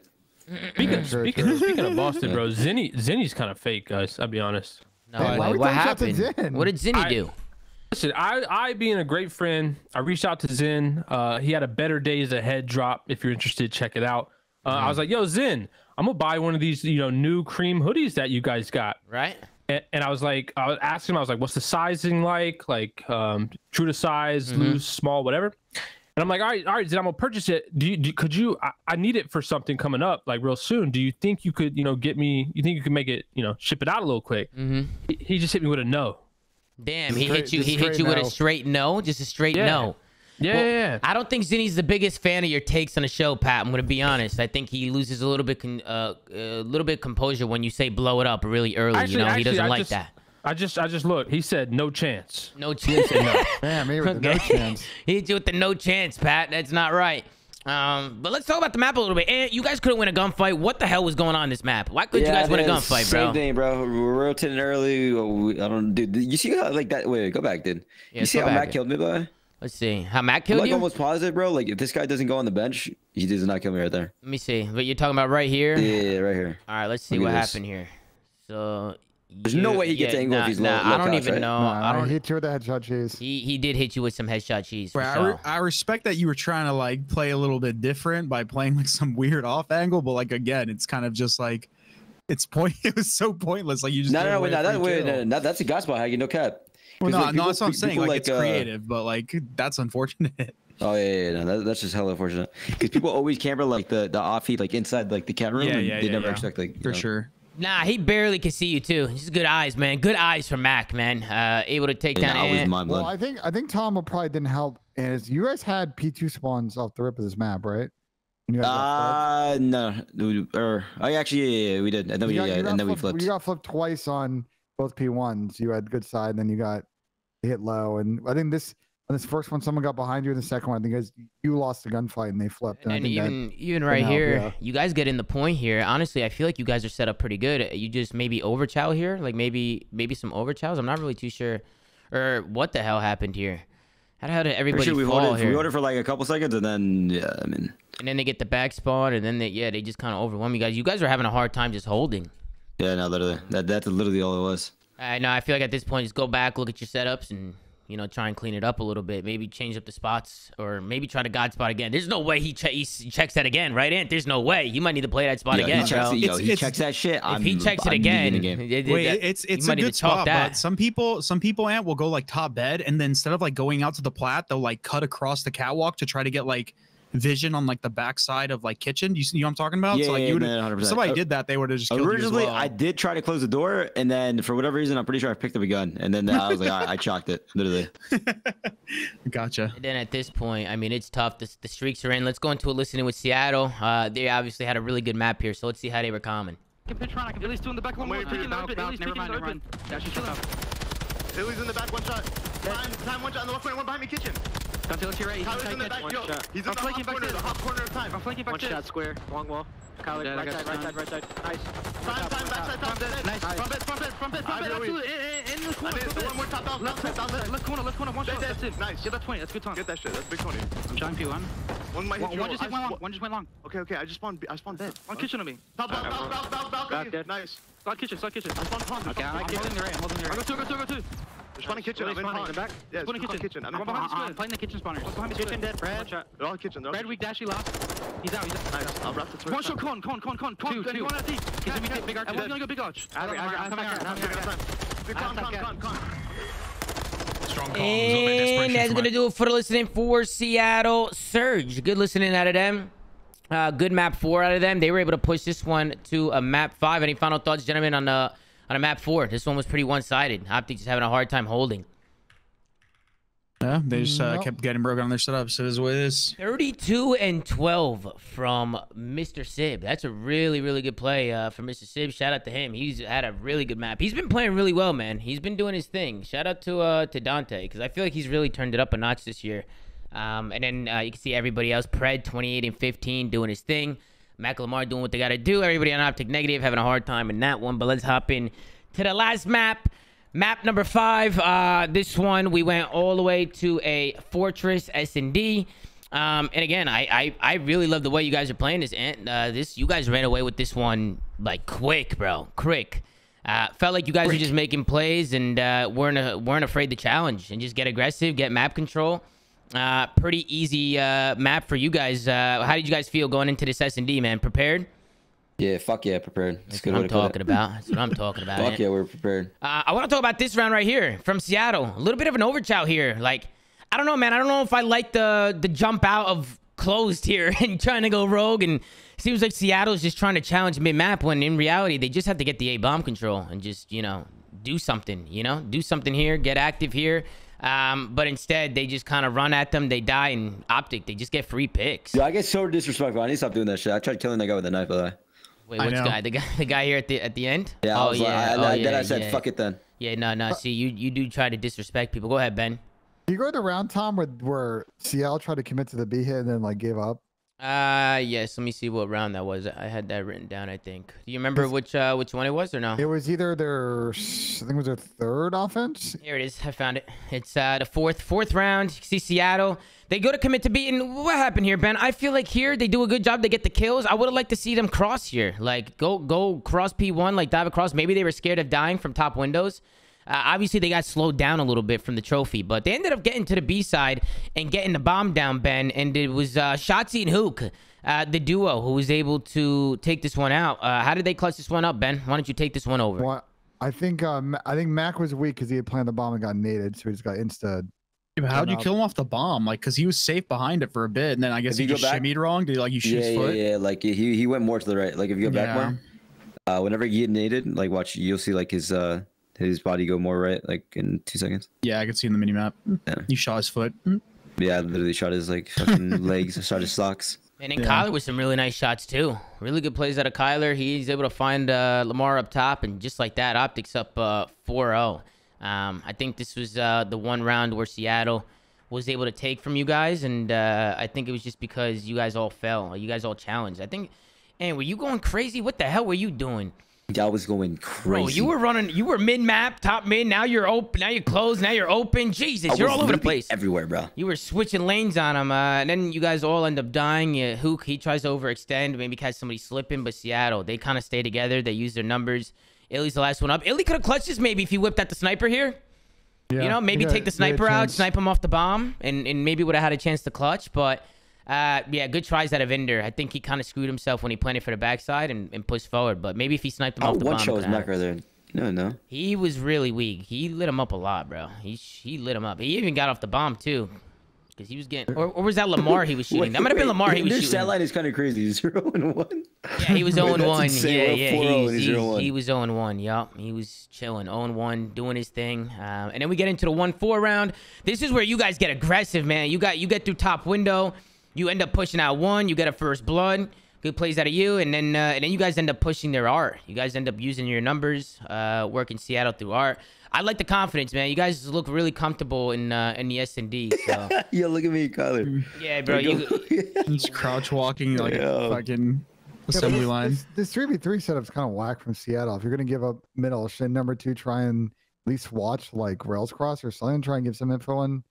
Speaker 3: Speaking of Boston, bro, Zinni's kind of fake, guys. I'll be honest.
Speaker 1: No, what happened? What did Zinni do?
Speaker 3: Listen, I being a great friend, I reached out to Zen. He had a Better Days Ahead drop. If you're interested, check it out. I was like, yo, Zen, I'm gonna buy one of these, new cream hoodies that you guys got.
Speaker 1: Right.
Speaker 3: And I was asking him, I was like, what's the sizing like? Like, true to size, loose, small, whatever. And I'm like, all right, Zen, I'm gonna purchase it. Could you? I need it for something coming up, like real soon. Do you think you could, get me? You think you could make it, ship it out a little quick? He just hit me with a no.
Speaker 1: Damn, he hit you with a straight no, just a straight no.
Speaker 3: Yeah.
Speaker 1: I don't think Zinni's the biggest fan of your takes on the show, Pat. I'm gonna be honest. I think he loses a little bit composure when you say blow it up really early. He doesn't like that.
Speaker 3: I just look. He said no chance.
Speaker 1: No chance.
Speaker 3: No.
Speaker 2: Damn, me with the no chance.
Speaker 1: He hit you with the no chance, Pat. That's not right. But let's talk about the map a little bit. And you guys couldn't win a gunfight. What the hell was going on in this map? Why couldn't you guys win a gunfight, bro?
Speaker 9: Same thing, bro. We're rotating early. I don't, dude. You see how like that? Wait, go back, dude.
Speaker 1: Yeah,
Speaker 9: you see how Matt killed me, boy?
Speaker 1: Let's see. How Matt killed
Speaker 9: I'm
Speaker 1: you?
Speaker 9: almost positive, bro. Like if this guy doesn't go on the bench, he does not kill me right there.
Speaker 1: Let me see. But you're talking about right here?
Speaker 9: Yeah, right here.
Speaker 1: All right, let's see what happened here. So.
Speaker 9: There's no way he gets angle if he's low.
Speaker 1: I don't even know.
Speaker 2: I don't hit you with the headshot cheese.
Speaker 1: He did hit you with some headshot cheese.
Speaker 5: Bro, I respect that you were trying to like play a little bit different by playing like some weird off angle, but like again, it's kind of just like it was so pointless. Like you just
Speaker 9: no, that's a god spot hacking, no cap.
Speaker 5: Well, no, that's what I'm saying. Like it's creative, but like that's unfortunate.
Speaker 9: Oh yeah, no, that's just hella unfortunate. Because people always camera like the off feed like inside like the camera room. They never expect like
Speaker 5: for sure.
Speaker 1: Nah, he barely can see you too. He's good eyes, man. Good eyes for Mac, man. Able to take down.
Speaker 2: Well, I think Tom probably didn't help. Is you guys had P2 spawns off the rip of this map, right?
Speaker 9: No. Actually, we did. And then we flipped.
Speaker 2: You got flipped twice on both P1s. You had good side, then you got hit low, and I think on this first one, someone got behind you. In the second one, I think you lost the gunfight and they flipped.
Speaker 1: And even right here, you guys get in the point here. Honestly, I feel like you guys are set up pretty good. You just maybe overchow here, like maybe some overchows. I'm not really too sure, or what the hell happened here. How the hell did everybody fall here?
Speaker 9: We hold it for like a couple seconds, and then
Speaker 1: and then they get the back spawn, and then they just kind of overwhelm you guys. You guys are having a hard time just holding.
Speaker 9: Yeah, no, literally. That's literally all it was.
Speaker 1: No, I feel like at this point, just go back, look at your setups, and try and clean it up a little bit. Maybe change up the spots, or maybe try to god spot again. There's no way he checks that again, right, Ant? There's no way. You might need to play that spot again, bro.
Speaker 9: He checks that shit.
Speaker 1: If he checks it again,
Speaker 5: it's a good spot, but some people, Ant, will go like top bed, and then instead of like going out to the plat, they'll like cut across the catwalk to try to get like vision on like the backside of like kitchen. You know what I'm talking about?
Speaker 9: Yeah,
Speaker 5: so, like,
Speaker 9: if
Speaker 5: somebody did that, they would have just killed
Speaker 9: originally
Speaker 5: you as well.
Speaker 9: I did try to close the door, and then for whatever reason, I'm pretty sure I picked up a gun, and then I was like, I chalked it literally.
Speaker 5: Gotcha.
Speaker 1: And then at this point, I mean, it's tough. The streaks are in. Let's go into a listening with Seattle. They obviously had a really good map here, so let's see how they were common.
Speaker 6: I can Illy's two in the back. One more.
Speaker 7: Never mind. Dash is up. Illy's in the back. One shot. Time. One shot on the left corner. One behind me. Kitchen.
Speaker 6: Until it's your right.
Speaker 7: Tyler's in the back. Yo, he's in the hot corner of time.
Speaker 6: I'm flanking back.
Speaker 12: One shot square. Long wall. Kyle, right side. Nice.
Speaker 7: Time, backside.
Speaker 6: Nice. Front bed. Absolutely. In the corner.
Speaker 7: One more top down.
Speaker 6: Left corner. One shot. That's it.
Speaker 7: Nice.
Speaker 6: Get that 20. That's good time.
Speaker 7: Get that shit. That's big 20.
Speaker 6: I'm trying P1. One just went long.
Speaker 7: Okay. I just spawned bed.
Speaker 6: One kitchen on me.
Speaker 7: Top. Nice.
Speaker 6: Start kitchen.
Speaker 7: I spawned pond.
Speaker 6: Okay, I'm holding the right. Go two.
Speaker 7: They're spawning kitchen. I'm in pond.
Speaker 6: Back.
Speaker 7: Yeah, it's kitchen. I'm in pond.
Speaker 6: I'm playing the kitchen spawners.
Speaker 12: Kitchen dead, Brad.
Speaker 7: They're all kitchen.
Speaker 6: Brad weak dashy last. He's out.
Speaker 7: Nice. I'll wrap the twist.
Speaker 6: One shot con. Two. One at deep. Big arch. I'm gonna go big arch.
Speaker 7: I'm coming out. Con.
Speaker 8: Strong comms.
Speaker 1: And that's going to do it for the listening for Seattle Surge. Good listening out of them. Good map 4 out of them. They were able to push this one to a map 5. Any final thoughts, gentlemen, on a map 4? This one was pretty one-sided. Optic just having a hard time holding.
Speaker 5: Yeah, they just kept getting broken on their setup, so it is what it is.
Speaker 1: 32-12 from Mr. Sib. That's a really, really good play for Mr. Sib. Shout out to him. He's had a really good map. He's been playing really well, man. He's been doing his thing. Shout out to Dante, because I feel like he's really turned it up a notch this year. And then you can see everybody else. Pred, 28-15, doing his thing. Mac Lamar doing what they got to do. Everybody on Optic Negative having a hard time in that one. But let's hop in to the last map. Map number 5. This one, we went all the way to a Fortress S&D. And again, I really love the way you guys are playing this. And you guys ran away with this one like quick, bro. Quick. Felt like you guys were just making plays and weren't afraid to challenge and just get aggressive, get map control. Pretty easy map for you guys. How did you guys feel going into this S&D, man? Prepared?
Speaker 9: Yeah, fuck yeah, prepared.
Speaker 1: That's what I'm talking about. That's what I'm talking about.
Speaker 9: Fuck yeah, we're prepared.
Speaker 1: I want to talk about this round right here from Seattle. A little bit of an overchow here. Like, I don't know, man. I don't know if I like the jump out of closed here and trying to go rogue. And it seems like Seattle's just trying to challenge mid-map when in reality they just have to get the A-bomb control and just, you know, do something, you know? Do something here, get active here. But instead, they just kind of run at them. They die in Optic. They just get free picks.
Speaker 9: Yeah, I get so disrespectful. I need to stop doing that shit. I tried killing that guy with a knife, by the way.
Speaker 1: Wait, which guy? The guy here at the end?
Speaker 9: Yeah,
Speaker 1: oh,
Speaker 9: then I said, fuck it then.
Speaker 1: Yeah, no. See, you do try to disrespect people. Go ahead, Ben.
Speaker 2: Do you go to round, Tom, where CL tried to commit to the B hit and then like gave up?
Speaker 1: Yes. Let me see what round that was. I had that written down, I think. Do you remember which one it was or no?
Speaker 2: It was either I think it was their 3rd offense.
Speaker 1: Here it is. I found it. It's the fourth round. You can see Seattle. They go to commit to B. And what happened here, Ben? I feel like here they do a good job. They get the kills. I would have liked to see them cross here. Like, go cross P1, like dive across. Maybe they were scared of dying from top windows. Obviously, they got slowed down a little bit from the trophy, but they ended up getting to the B side and getting the bomb down, Ben. And it was Shotzzy and Hook, the duo, who was able to take this one out. How did they clutch this one up, Ben? Why don't you take this one over?
Speaker 2: Well, I think Mac was weak because he had planted the bomb and got naded, so he just got insta.
Speaker 5: Yeah, but how'd you kill him off the bomb? Like, because he was safe behind it for a bit, and then I guess he just shimmied wrong. Did like you shoot his foot?
Speaker 9: Yeah. Like he went more to the right. Like if you go back more, whenever he get naded, like watch, you'll see like his body go more right, like in 2 seconds.
Speaker 5: Yeah, I could see in the mini map. Yeah. He shot his foot.
Speaker 9: Yeah, literally shot his like fucking legs, shot his socks.
Speaker 1: And then Kyler with some really nice shots too. Really good plays out of Kyler. He's able to find Lamar up top, and just like that, Optic's up 4-0. I think this was the one round where Seattle was able to take from you guys, and I think it was just because you guys all fell. You guys all challenged. I think, and were you going crazy? What the hell were you doing?
Speaker 9: I was going crazy.
Speaker 1: Bro, you were mid-map, top mid. Now you're open. Now you're closed. Now you're open. Jesus, you're all over the place.
Speaker 9: Everywhere, bro.
Speaker 1: You were switching lanes on him. And then you guys all end up dying. Hook, he tries to overextend, maybe catch somebody slipping. But Seattle, they kind of stay together. They use their numbers. Illy's the last one up. Illy could have clutched this maybe if he whipped at the sniper here. Yeah, you know, maybe take the sniper out, snipe him off the bomb, and maybe would have had a chance to clutch. But yeah, good tries out of Ender. I think he kind of screwed himself when he planted for the backside and pushed forward. But maybe if he sniped him off the bomb.
Speaker 9: One shot was Mac right there. No.
Speaker 1: He was really weak. He lit him up a lot, bro. He lit him up. He even got off the bomb too. Because he was getting, or was that Lamar he was shooting? That might have been Lamar he was shooting.
Speaker 9: Their stat line is kind of crazy. 0-1.
Speaker 1: Yeah, he was 0-1. He was 0-1. Yup, he was chilling. 0-1, doing his thing. And then we get into the 1-4 round. This is where you guys get aggressive, man. You get through top window. You end up pushing out 1. You get a first blood. Good plays out of you, and then you guys end up pushing their art. You guys end up using your numbers, working Seattle through art. I like the confidence, man. You guys look really comfortable in the S&D. So.
Speaker 9: Yo, look at me, Kyler.
Speaker 1: Yeah, bro.
Speaker 5: He's crouch walking like a fucking assembly line.
Speaker 2: This 3v3 setup's kind of whack from Seattle. If you're gonna give up middle, should number 2 try and at least watch like rails cross or something, try and give some info on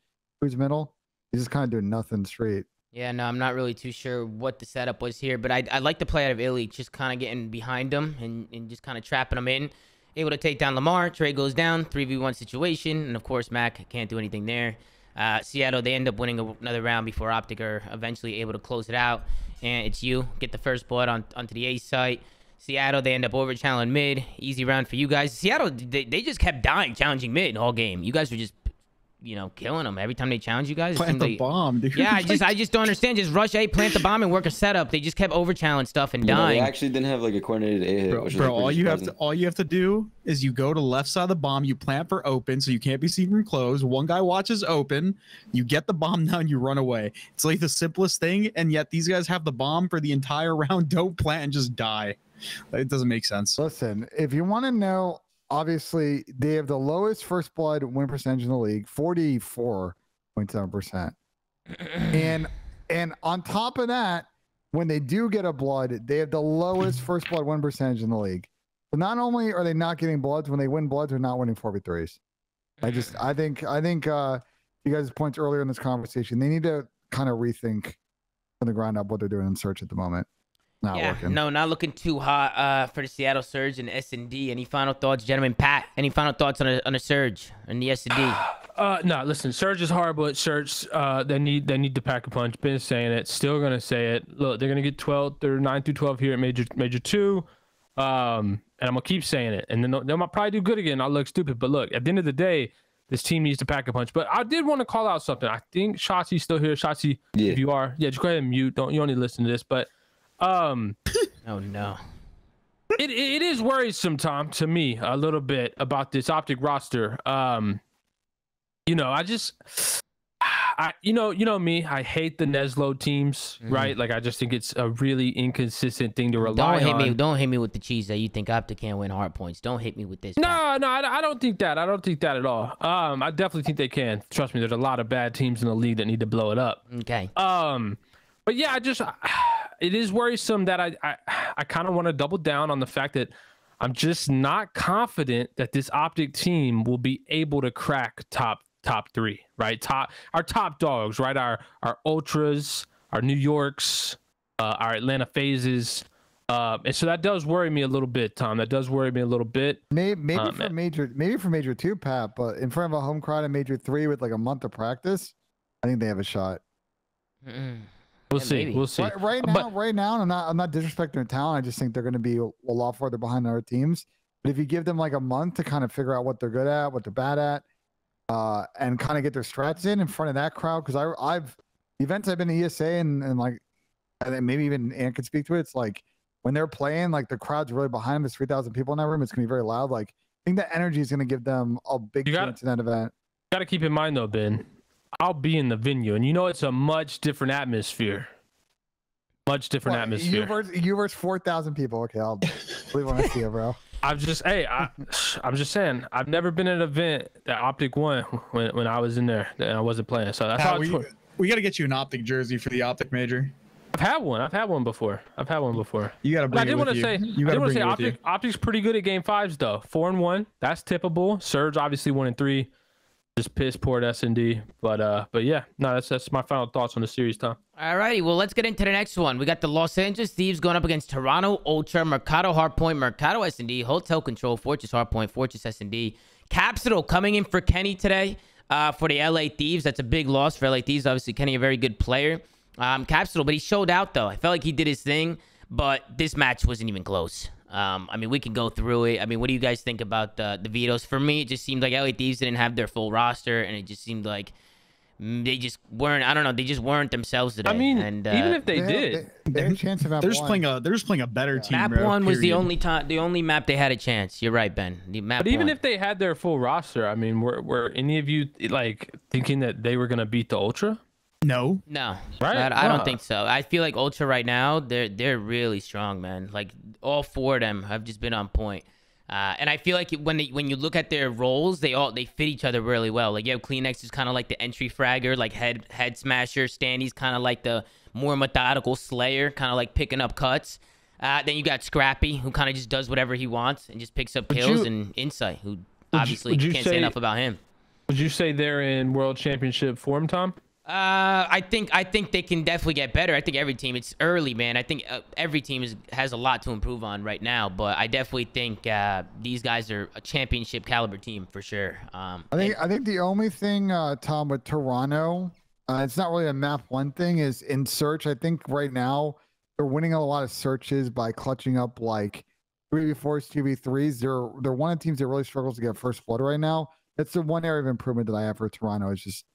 Speaker 2: who's middle. He's just kind of doing nothing straight.
Speaker 1: Yeah, no, I'm not really too sure what the setup was here, but I like the play out of Illy, just kind of getting behind him and just kind of trapping him in. Able to take down Lamar. Trey goes down. 3v1 situation. And, of course, Mac can't do anything there. Seattle, they end up winning another round before Optic are eventually able to close it out. And it's you. Get the first blood onto the A site. Seattle, they end up over-challenging mid. Easy round for you guys. Seattle, they just kept dying, challenging mid all game. You guys were just you know, killing them every time they challenge you guys.
Speaker 5: Plant the bomb, dude.
Speaker 1: Yeah, I just don't understand. Just rush A, plant the bomb, and work a setup. They just kept over challenge stuff and dying.
Speaker 9: They actually didn't have like a coordinated A hit.
Speaker 5: Bro, all you have to do is you go to left side of the bomb, you plant for open, so you can't be seen from close. One guy watches open, you get the bomb down, you run away. It's like the simplest thing, and yet these guys have the bomb for the entire round, don't plant and just die. It doesn't make sense.
Speaker 2: Listen, if you want to know, obviously they have the lowest first blood win percentage in the league, 44.7%. and on top of that, when they do get a blood, they have the lowest first blood win percentage in the league. So not only are they not getting bloods, when they win bloods, they're not winning 4v3s. I think you guys' points earlier in this conversation, they need to kind of rethink from the ground up what they're doing in search at the moment. Not working.
Speaker 1: No, not looking too hot for the Seattle Surge and S&D. Any final thoughts, gentlemen? Pat, any final thoughts on a Surge and the S&D?
Speaker 3: No, listen, Surge is horrible at Surge. They need to pack a punch. Been saying it, still gonna say it. Look, they're gonna get 12, they're 9 through 12 here at Major 2. And I'm gonna keep saying it. And then they'll probably do good again. I'll look stupid. But look, at the end of the day, this team needs to pack a punch. But I did want to call out something. I think Shotzy's still here. Shotzy, if you are, just go ahead and mute. You don't need to listen to this. But
Speaker 1: oh no.
Speaker 3: It is worrisome, Tom, to me a little bit about this Optic roster. You know, you know me, I hate the NYSL teams, right? Like I just think it's a really inconsistent thing to rely on.
Speaker 1: Don't hit me with the cheese that you think Optic can't win hard points. Don't hit me with this.
Speaker 3: No, I don't think that. I don't think that at all. I definitely think they can. Trust me, there's a lot of bad teams in the league that need to blow it up.
Speaker 1: Okay.
Speaker 3: But yeah, it is worrisome that I kind of want to double down on the fact that I'm just not confident that this Optic team will be able to crack top 3, right? Our top dogs, right? Our Ultras, our New Yorks, our Atlanta Phases. And so that does worry me a little bit, Tom. That does worry me a little bit.
Speaker 2: Maybe for Major 2, Pat, but in front of a home crowd in Major 3 with like a month of practice, I think they have a shot.
Speaker 3: We'll see. We'll see.
Speaker 2: Right now, I'm not disrespecting their talent. I just think they're going to be a lot further behind other teams. But if you give them like a month to kind of figure out what they're good at, what they're bad at, and kind of get their strats in front of that crowd, because I've events I've been to ESA and like, I think maybe even Ann could speak to it. It's like when they're playing, like the crowd's really behind them. There's 3,000 people in that room. It's gonna be very loud. Like I think that energy is gonna give them a big chance in that event.
Speaker 3: You got to keep in mind though, Ben, I'll be in the venue, and you know it's a much different atmosphere. Much different atmosphere.
Speaker 2: You versus 4,000 people. Okay, I'll believe when I see you, bro.
Speaker 3: I'm just saying, I've never been at an event that Optic won when I was in there and I wasn't playing. So that's how
Speaker 5: we got to get you an Optic jersey for the Optic Major.
Speaker 3: I've had one before. You got
Speaker 5: to bring it with you.
Speaker 3: I did want to say Optic's pretty good at game 5s though. 4-1, that's tippable. Surge obviously 1-3. Just piss poor at S&D, but yeah, no, that's my final thoughts on the series, Tom.
Speaker 1: Alrighty, well, let's get into the next one. We got the Los Angeles Thieves going up against Toronto Ultra, Mercado Hardpoint, Mercado S&D, Hotel Control, Fortress Hardpoint, Fortress S&D. Capsule coming in for Kenny today for the LA Thieves. That's a big loss for LA Thieves. Obviously, Kenny, a very good player. Capsule, but he showed out though. I felt like he did his thing, but this match wasn't even close. I mean, we can go through it. I mean, what do you guys think about the vetoes? For me, it just seemed like LA Thieves didn't have their full roster, and it just seemed like they just weren't. I don't know. They just weren't themselves today.
Speaker 3: I mean,
Speaker 1: and,
Speaker 3: even if they did,
Speaker 2: they had a chance of
Speaker 5: they're just playing a better team.
Speaker 1: Map 1 was the only map they had a chance. You're right, Ben.
Speaker 3: But even if they had their full roster, I mean, were any of you like thinking that they were gonna beat the Ultra?
Speaker 5: No.
Speaker 3: Right?
Speaker 1: I don't think so. I feel like Ultra right now, they're really strong, man. Like all 4 of them have just been on point. And I feel like when you look at their roles, they fit each other really well. Like you have Kleenex is kind of like the entry fragger, like head smasher. Standy's kind of like the more methodical slayer, kind of like picking up cuts. Then you got Scrappy, who kind of just does whatever he wants and just picks up kills, and Insight, who obviously can't say enough about him.
Speaker 3: Would you say they're in World Championship form, Tom?
Speaker 1: I think they can definitely get better. I think every team, it's early, man. I think every team has a lot to improve on right now, but I definitely think these guys are a championship caliber team for sure. I
Speaker 2: think the only thing, Tom, with Toronto, it's not really a map 1 thing, is in search. I think right now they're winning a lot of searches by clutching up like 3v4s, 2v3s. They're one of the teams that really struggles to get first blood right now. that's the one area of improvement that I have for Toronto is just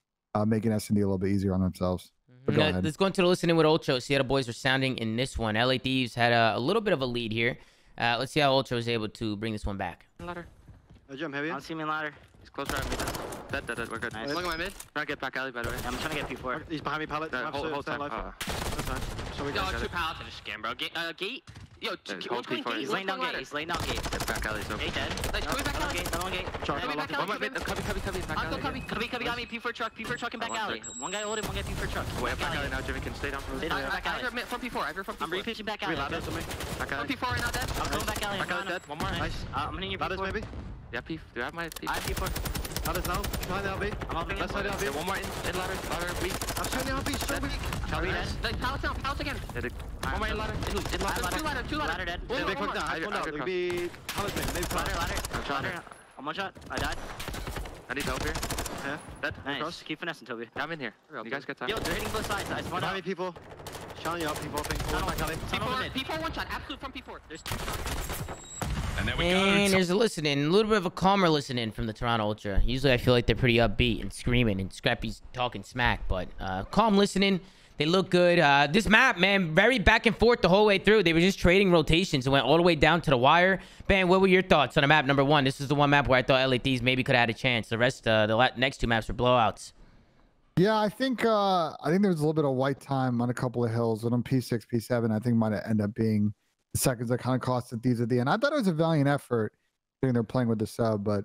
Speaker 2: making S&D a little bit easier on themselves. But go ahead.
Speaker 1: Let's go into the listening with Ultra. See how the boys are sounding in this one. LA Thieves had a little bit of a lead here. Let's see how Ultra was able to bring this one back.
Speaker 7: Ladder. Jump heavy.
Speaker 11: I'll see me ladder.
Speaker 6: He's close right mid. Dead. We're good.
Speaker 11: Nice.
Speaker 6: Look at my mid. Trying to get back alley, by the way.
Speaker 11: Yeah, I'm trying to get P4.
Speaker 7: He's behind me, pallet.
Speaker 6: Whole time.
Speaker 7: So we
Speaker 6: Yo,
Speaker 7: got
Speaker 6: 2 pallets. I just scam, bro. Gate.
Speaker 11: Yo,
Speaker 6: Hold
Speaker 11: gate.
Speaker 6: P4.
Speaker 11: He's laying down gate. He's laying down gate.
Speaker 6: Get back alley, so.
Speaker 11: Gate dead.
Speaker 6: Nice. Coming back alley.
Speaker 11: Another one gate.
Speaker 6: Cubby. Back alley.
Speaker 11: Cubby got me. P4 truck and back alley. One guy ulted, one guy P4 truck.
Speaker 6: Wait, back alley now. Jimmy can stay down for
Speaker 11: Stay down, back alley.
Speaker 6: From P4. I from P4.
Speaker 11: I'm re-pitching back alley.
Speaker 6: Back alley.
Speaker 11: From P4 right now dead. I'm going back alley.
Speaker 6: Back alley dead. One more.
Speaker 11: Nice. I'm hitting your P4.
Speaker 7: maybe.
Speaker 6: Yeah, P. Do I have my P?
Speaker 11: I have P4.
Speaker 7: Ladders now. Behind the LB.
Speaker 11: I'm helping him.
Speaker 7: Left side LB.
Speaker 6: Yeah, one more in ladder. Weak.
Speaker 7: I'm showing the LB. So weak.
Speaker 11: Cubby dead.
Speaker 6: Pallets again. One more in ladder. Two ladder.
Speaker 11: Ladder dead.
Speaker 7: Big quick down. One down. Maybe pallet maybe
Speaker 11: Ladder.
Speaker 6: I'm trying.
Speaker 11: I'm one shot. I died.
Speaker 6: I need help here.
Speaker 7: Yeah.
Speaker 6: Dead.
Speaker 11: Nice. Keep finessing, Toby.
Speaker 6: I'm in here. You guys get time.
Speaker 11: Yo, they're hitting both sides. I spawned
Speaker 7: Behind me,
Speaker 11: out.
Speaker 7: people. Showing you up, people.
Speaker 6: P4 one shot. Absolute from P4.
Speaker 11: There's 2 shots.
Speaker 8: And there we
Speaker 1: And
Speaker 8: go.
Speaker 1: there's a listening, a little bit of a calmer listening from the Toronto Ultra. Usually I feel like they're pretty upbeat and screaming and Scrappy's talking smack, but calm listening. They look good. This map, man, very back and forth the whole way through. They were just trading rotations and went all the way down to the wire. Ben, what were your thoughts on the map number 1? This is the one map where I thought LA Thieves maybe could have had a chance. The rest, the next 2 maps were blowouts.
Speaker 2: Yeah, I think there was a little bit of white time on a couple of hills, and on P6, P7, I think might have ended up being the seconds that kind of cost the Thieves at the end. I thought it was a valiant effort. I think they're playing with the sub, but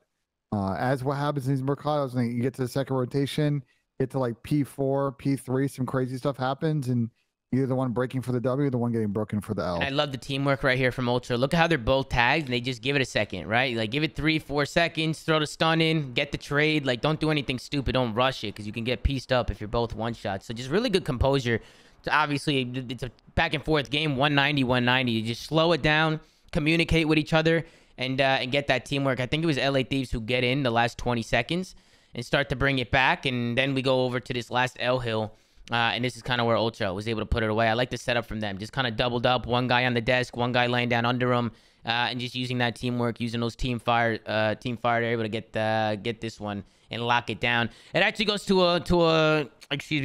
Speaker 2: as what happens in these Mercados, you get to the second rotation, get to like P4, P3, some crazy stuff happens, and either the one breaking for the W or the one getting broken for the L.
Speaker 1: And I love the teamwork right here from Ultra. Look at how they're both tagged, and they just give it a second, right? Like, give it 3-4 seconds, throw the stun in, get the trade. Like, don't do anything stupid. Don't rush it, because you can get pieced up if you're both one-shots. So just really good composure. Obviously, it's a back-and-forth game, 190-190. You just slow it down, communicate with each other, and get that teamwork. I think it was LA Thieves who get in the last 20 seconds and start to bring it back, and then we go over to this last L hill. And this is kind of where Ultra was able to put it away. I like the setup from them. Just kind of doubled up. One guy on the desk, one guy laying down under him, and just using that teamwork, using those team fire. They're able to get this one and lock it down. It actually goes to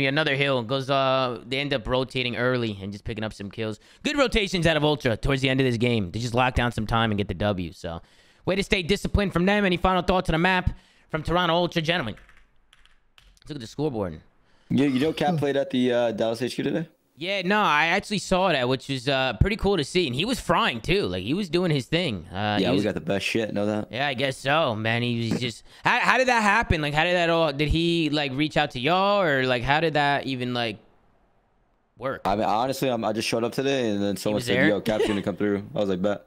Speaker 1: another hill. It goes. They end up rotating early and just picking up some kills. Good rotations out of Ultra towards the end of this game. They just lock down some time and get the W. So, way to stay disciplined from them. Any final thoughts on the map from Toronto Ultra, gentlemen? Let's look at the scoreboard.
Speaker 9: You know Cap played at the Dallas HQ today?
Speaker 1: Yeah, no, I actually saw that, which was pretty cool to see. And he was frying, too. Like, he was doing his thing.
Speaker 9: Yeah, we got the best shit. Know that?
Speaker 1: Yeah, I guess so, man. He was just... How did that happen? Like, how did that all... Did he, like, reach out to y'all? Or, like, how did that even, like, work?
Speaker 9: I mean, honestly, I just showed up today, and then someone said, yo, Cap's gonna come through. I was like, bet.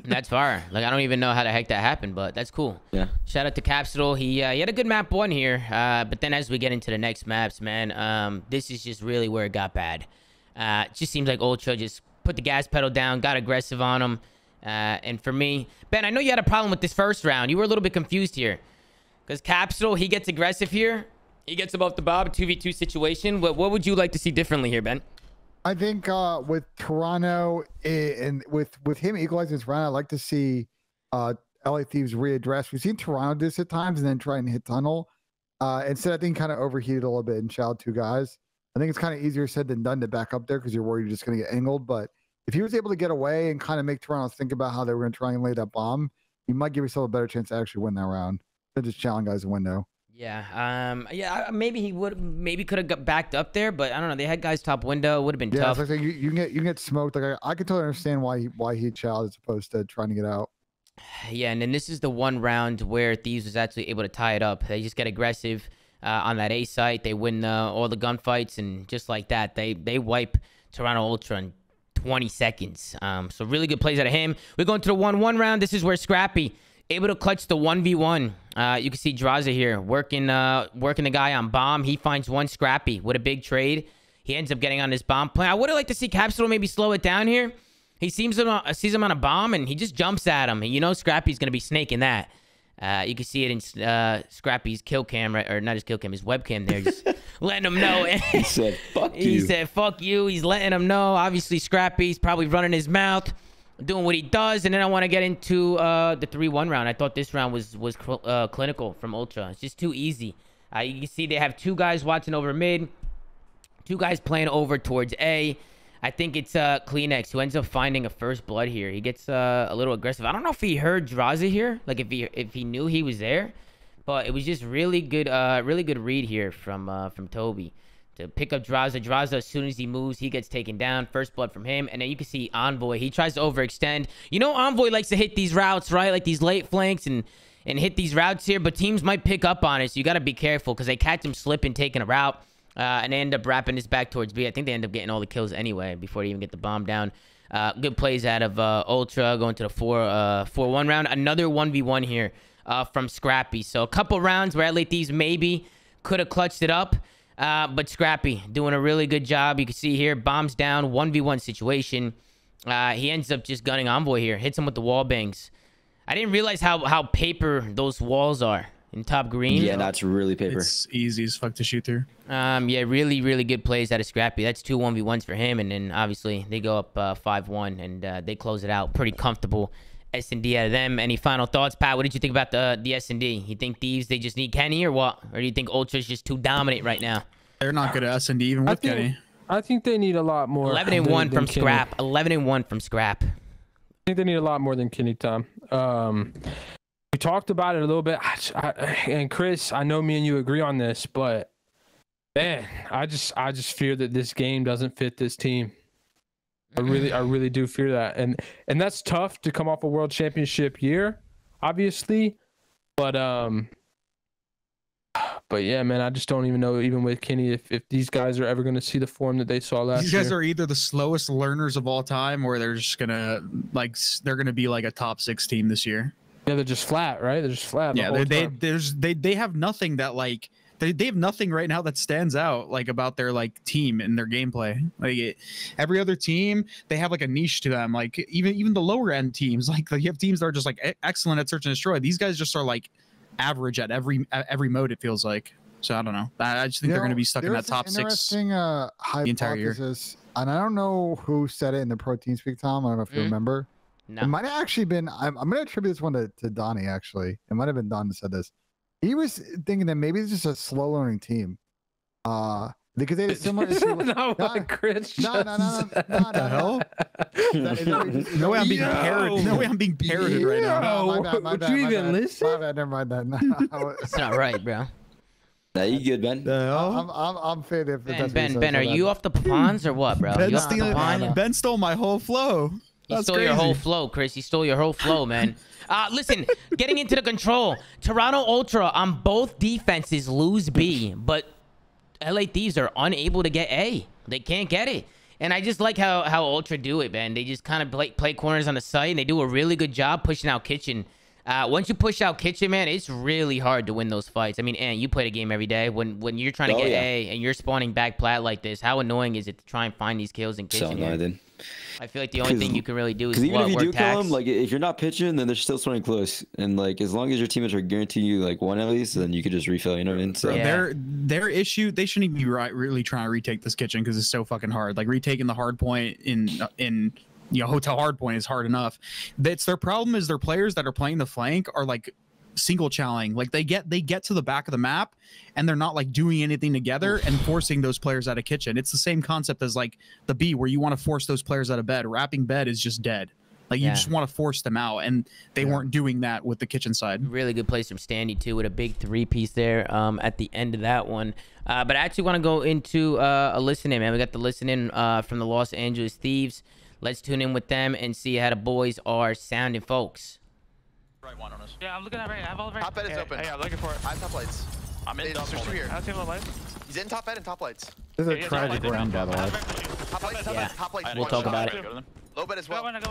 Speaker 1: That's far. Like, I don't even know how the heck that happened, but that's cool.
Speaker 9: Yeah.
Speaker 1: Shout out to Capsule. He had a good map 1 here, but then as we get into the next maps, man, this is just really where it got bad. It just seems like Ultra just put the gas pedal down, got aggressive on him, and for me, Ben, I know you had a problem with this first round. You were a little bit confused here, because Capsule, he gets aggressive here. He gets above the Bob, 2v2 situation. What would you like to see differently here, Ben?
Speaker 2: I think with Toronto and with him equalizing this round, I'd like to see LA Thieves readdress. We've seen Toronto do this at times and then try and hit tunnel. Instead, I think kind of overheated a little bit and shot 2 guys. I think it's kind of easier said than done to back up there because you're worried you're just going to get angled. But if he was able to get away and kind of make Toronto think about how they were going to try and lay that bomb, you might give yourself a better chance to actually win that round than just challenge guys in window.
Speaker 1: Yeah, maybe he could have got backed up there, but I don't know. They had guys top window. Would have been tough.
Speaker 2: Yeah, it's like you can get smoked. Like I can totally understand why he challenged as opposed to trying to get out.
Speaker 1: Yeah, and then this is the one round where Thieves was actually able to tie it up. They just get aggressive on that A site. They win all the gunfights, and just like that, they wipe Toronto Ultra in 20 seconds. So really good plays out of him. We're going to the 1-1 round. This is where Scrappy able to clutch the 1v1. You can see Draza here working the guy on bomb. He finds one Scrappy with a big trade. He ends up getting on this bomb play. I would have liked to see Capsule maybe slow it down here. He sees him on a bomb, and he just jumps at him. And you know Scrappy's going to be snaking that. You can see it in Scrappy's kill cam, or not his kill cam, his webcam there, just letting him know.
Speaker 9: He said, fuck you.
Speaker 1: He said, fuck you. He's letting him know. Obviously, Scrappy's probably running his mouth. doing what he does. And then I want to get into the 3-1 round. I thought this round was clinical from Ultra. It's just too easy. You can see they have 2 guys watching over mid, 2 guys playing over towards A. I think it's Kleenex who ends up finding a first blood here. He gets a little aggressive. I don't know if he heard Draza here, like if he knew he was there, but it was just really good read here from Toby to pick up Draza. Draza, as soon as he moves, he gets taken down. First blood from him. And then you can see Envoy. He tries to overextend. You know, Envoy likes to hit these routes, right? Like these late flanks and hit these routes here. But teams might pick up on it. So you got to be careful because they catch him slipping, taking a route. And they end up wrapping this back towards B. I think they end up getting all the kills anyway before they even get the bomb down. Good plays out of Ultra going to the 4-1 round. Another 1v1 here from Scrappy. So a couple rounds where LA Thieves maybe could have clutched it up. But Scrappy doing a really good job. You can see here, bombs down, 1v1 situation. He ends up just gunning Envoy here. Hits him with the wall bangs. I didn't realize how paper those walls are in top green.
Speaker 9: Yeah, that's really paper.
Speaker 5: It's easy as fuck to shoot through.
Speaker 1: Yeah, really, really good plays out of Scrappy. That's 2 1v1s for him. And then obviously they go up 5-1 and they close it out. Pretty comfortable S&D out of them. Any final thoughts, Pat? What did you think about the S&D? You think Thieves, they just need Kenny or what? Or do you think Ultra's just too dominant right now?
Speaker 5: They're not good at S&D even with Kenny.
Speaker 3: I think they need a lot more.
Speaker 1: 11-1 from Scrap. 11-1 from Scrap.
Speaker 3: I think they need a lot more than Kenny, Tom. We talked about it a little bit. And Chris, I know me and you agree on this, but man, I just fear that this game doesn't fit this team. I really do fear that. And that's tough to come off a world championship year, obviously. But yeah, man, I just don't even know, even with Kenny, if these guys are ever going to see the form that they saw last year.
Speaker 5: These guys are either the slowest learners of all time, or they're just gonna they're gonna be like a top 6 team this year.
Speaker 3: Yeah, they're just flat, right? They're just flat.
Speaker 5: Yeah, they have nothing that like they have nothing right now that stands out like about their like team and their gameplay. Like every other team, they have like a niche to them. Like even the lower end teams, like you have teams that are just like excellent at search and destroy. These guys just are like average at every mode, it feels like. So I don't know. I just think they're going to be stuck in that top 6
Speaker 2: interesting
Speaker 5: the entire year.
Speaker 2: And I don't know who said it in the Pro Team Speak, Tom. I don't know if you remember.
Speaker 1: No.
Speaker 2: It might have actually been. I'm going to attribute this one to Donnie. Actually, it might have been Don that said this. He was thinking that maybe it's just a slow learning team. Because they had a similar issue.
Speaker 3: No, Chris.
Speaker 2: No.
Speaker 5: The hell? No way I'm being parroted. No way I'm being parroted right now.
Speaker 2: My bad,
Speaker 3: Would you even listen?
Speaker 2: My bad, never mind that. No.
Speaker 1: It's not right, bro.
Speaker 9: Nah, you good, Ben?
Speaker 2: I'm fit if that's
Speaker 1: Ben, are you off the pawns or what, bro?
Speaker 5: Ben stole my whole flow.
Speaker 1: He stole your whole flow, Chris. He stole your whole flow, man. Listen, getting into the control. Toronto Ultra on both defenses lose B, but LA Thieves are unable to get A. They can't get it. And I just like how Ultra do it, man. They just kind of play corners on the site, and they do a really good job pushing out Kitchen. Once you push out Kitchen, man, it's really hard to win those fights. I mean, and you play the game every day. When you're trying to get A and you're spawning back plat like this, how annoying is it to try and find these kills in Kitchen?
Speaker 9: So annoying.
Speaker 1: I feel like the only thing you can really do is
Speaker 9: even if you do
Speaker 1: tax.
Speaker 9: kill them, like if you're not pitching, then they're still swimming close, and like as long as your teammates are guaranteeing you like one at least, then you could just refill. You know what I mean? So
Speaker 5: their issue, they shouldn't even be really trying to retake this Kitchen because it's so fucking hard. Like retaking the hard point in Hotel Hardpoint is hard enough. That's their problem. Is their players that are playing the flank are like single challenging. Like they get to the back of the map and they're not like doing anything together and forcing those players out of Kitchen. It's the same concept as like the B, where you want to force those players out of bed. Wrapping bed is just dead. Like you just want to force them out, and they weren't doing that with the Kitchen side.
Speaker 1: Really good place from Standy too, with a big 3-piece there at the end of that one. But I actually want to go into a listen in, man. We got the listen in from the Los Angeles Thieves. Let's tune in with them and see how the boys are sounding, folks.
Speaker 6: Right one on us.
Speaker 11: Yeah, I'm looking at right. I have all the right.
Speaker 7: Top bed is open.
Speaker 11: Yeah, I'm looking for it.
Speaker 7: I have top lights.
Speaker 6: I'm in top
Speaker 7: There's 2 here.
Speaker 11: I don't see him light.
Speaker 7: He's in top bed and top lights.
Speaker 2: This is a tragic round, by the way.
Speaker 7: Top lights, top lights.
Speaker 1: We'll talk about it.
Speaker 7: Low bed as well.
Speaker 11: Go in.
Speaker 6: I'm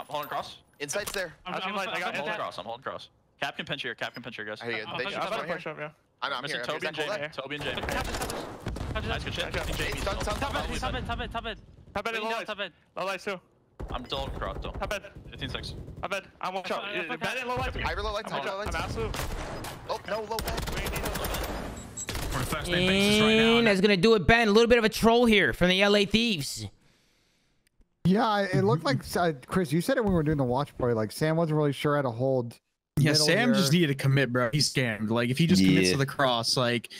Speaker 6: holding cross.
Speaker 7: Insight's there.
Speaker 6: I'm holding cross. I'm holding cross. Cap can pinch here. Cap can pinch here, guys.
Speaker 7: I hear you. They should right here. I'm
Speaker 6: missing
Speaker 7: here.
Speaker 6: Toby and Jamie. Toby and Jamie. Nice good shit. Jamie's
Speaker 11: Top bed, low lights too.
Speaker 6: I'm still cross though.
Speaker 11: Top bed.
Speaker 6: 15-6.
Speaker 11: Top bed. I'm one shot. Bed in low lights.
Speaker 7: I low lights.
Speaker 11: I'm absolute.
Speaker 7: Oh, no, low bed.
Speaker 8: We're on a first name basis right now.
Speaker 1: And that's going to do it, Ben. A little bit of a troll here from the LA Thieves.
Speaker 2: Yeah, it looked like Chris. You said it when we were doing the watch party. Like Sam wasn't really sure how to hold.
Speaker 5: Yeah, Sam
Speaker 2: here.
Speaker 5: just needed to commit, bro. He's scammed. Like if he just commits to the cross, like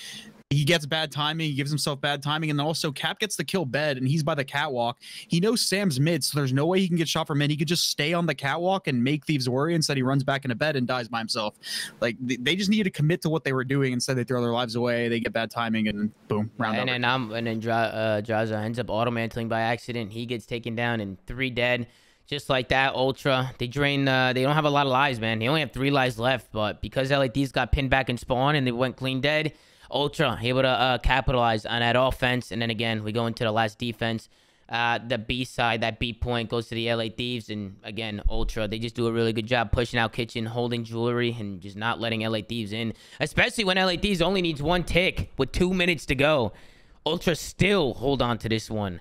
Speaker 5: he gets bad timing, he gives himself bad timing, and then also Cap gets the kill bed, and he's by the catwalk. He knows Sam's mid, so there's no way he can get shot from mid. He could just stay on the catwalk and make Thieves worry. Instead, he runs back into bed and dies by himself. Like they just needed to commit to what they were doing. Instead, they throw their lives away. They get bad timing, and boom, round over.
Speaker 1: And then Jaza ends up auto mantling by accident. He gets taken down and 3 dead. Just like that, Ultra. They drain. They don't have a lot of lives, man. They only have 3 lives left. But because LADs got pinned back in spawn and they went clean dead, Ultra able to capitalize on that offense. And then again, we go into the last defense. The B side, that B point goes to the LA Thieves. And again, Ultra, they just do a really good job pushing out kitchen, holding jewelry, and just not letting LA Thieves in. Especially when LA Thieves only needs 1 tick with 2 minutes to go. Ultra still hold on to this one.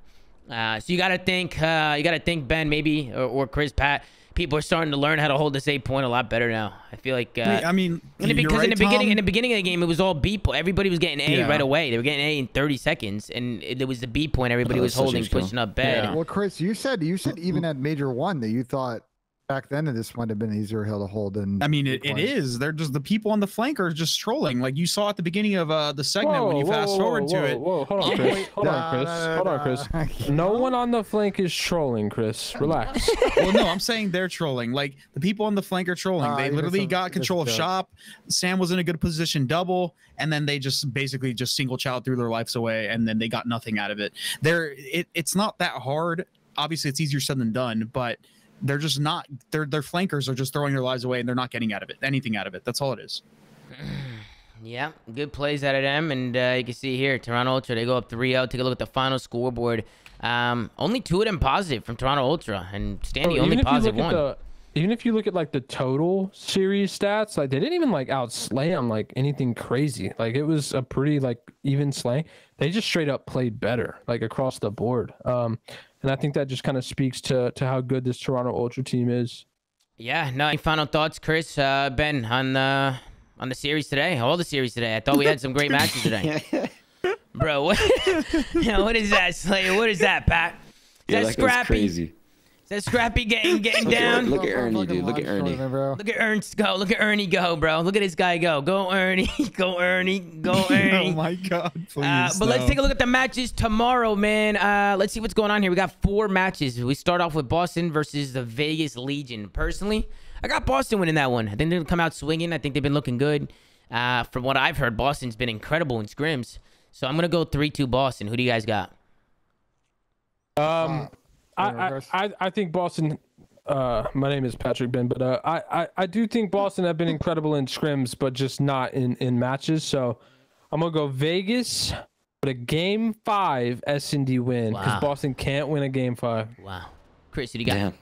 Speaker 1: So you gotta think, Ben, maybe, or Chris, Pat. People are starting to learn how to hold this 8 point a lot better now. I feel like.
Speaker 5: I mean,
Speaker 1: because in the beginning of the game, it was all B point. Everybody was getting A right away. They were getting A in 30 seconds, and it was the B point. Everybody was holding, pushing up bed.
Speaker 2: Yeah. Well, Chris, you said even at Major 1 that you thought back then that this might have been easier hill to hold. And
Speaker 5: I mean, it is. They're just the people on the flank are just trolling. Like you saw at the beginning of the segment when you fast forward to it.
Speaker 3: Whoa, hold on, Chris. Hold on, Chris. No one on the flank is trolling, Chris. Relax.
Speaker 5: Well, no, I'm saying they're trolling. Like the people on the flank are trolling. They literally got control of shop. Sam was in a good position, double, and then they just basically just single child threw their lives away, and then they got nothing out of it. It's not that hard. Obviously, it's easier said than done, but they're just not. Their flankers are just throwing their lives away, and they're not getting anything out of it. That's all it is.
Speaker 1: Yeah, good plays out of them, and you can see here, Toronto Ultra, they go up 3-0. Take a look at the final scoreboard. Only 2 of them positive from Toronto Ultra, and Standy only positive 1.
Speaker 3: Even if you look at like the total series stats, like they didn't even like outslam like anything crazy. Like it was a pretty like even slaying. They just straight up played better, like across the board. And I think that just kind of speaks to how good this Toronto Ultra team is.
Speaker 1: Yeah. No. Any final thoughts, Chris, Ben, on the series today? All the series today. I thought we had some great matches today. Bro, what? What is that, Slayer? What is that, Pat? Is that Scrappy?
Speaker 9: Crazy.
Speaker 1: Is that Scrappy getting down?
Speaker 9: Look at Ernie, dude. Look at Ernie.
Speaker 1: Look at Ernst go. Look at Ernie go, bro. Look at this guy go. Go Ernie. Go Ernie. Go Ernie.
Speaker 5: Oh my God, please.
Speaker 1: But let's take a look at the matches tomorrow, man. Let's see what's going on here. We got 4 matches. We start off with Boston versus the Vegas Legion. Personally, I got Boston winning that one. I think they're going to come out swinging. I think they've been looking good. From what I've heard, Boston's been incredible in scrims. So I'm going to go 3-2 Boston. Who do you guys got?
Speaker 3: I think Boston. My name is Patrick Ben, but I do think Boston have been incredible in scrims, but just not in matches. So I'm gonna go Vegas, but a game 5 S&D win because Boston can't win a game 5.
Speaker 1: Wow, Chris, who do you got?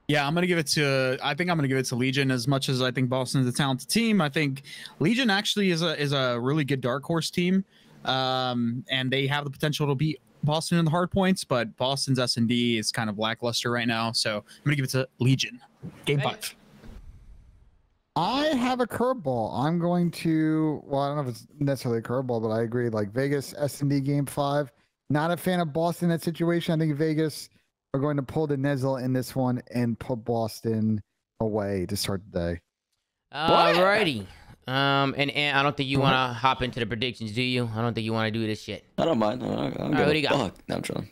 Speaker 5: Yeah, I'm gonna give it to. I think I'm gonna give it to Legion. As much as I think Boston's a talented team, I think Legion actually is a really good dark horse team, and they have the potential to beat Boston in the hard points, but Boston's S&D is kind of lackluster right now, so I'm gonna give it to Legion. Game 5.
Speaker 2: I have a curveball. I'm going to. Well, I don't know if it's necessarily a curveball, but I agree. Like Vegas S&D game 5. Not a fan of Boston in that situation. I think Vegas are going to pull the NYSL in this one and put Boston away to start the day.
Speaker 1: Alrighty. And I don't think you want to hop into the predictions, do you? I don't think you want to do this shit.
Speaker 9: I don't mind. What do you got? No, I'm trying.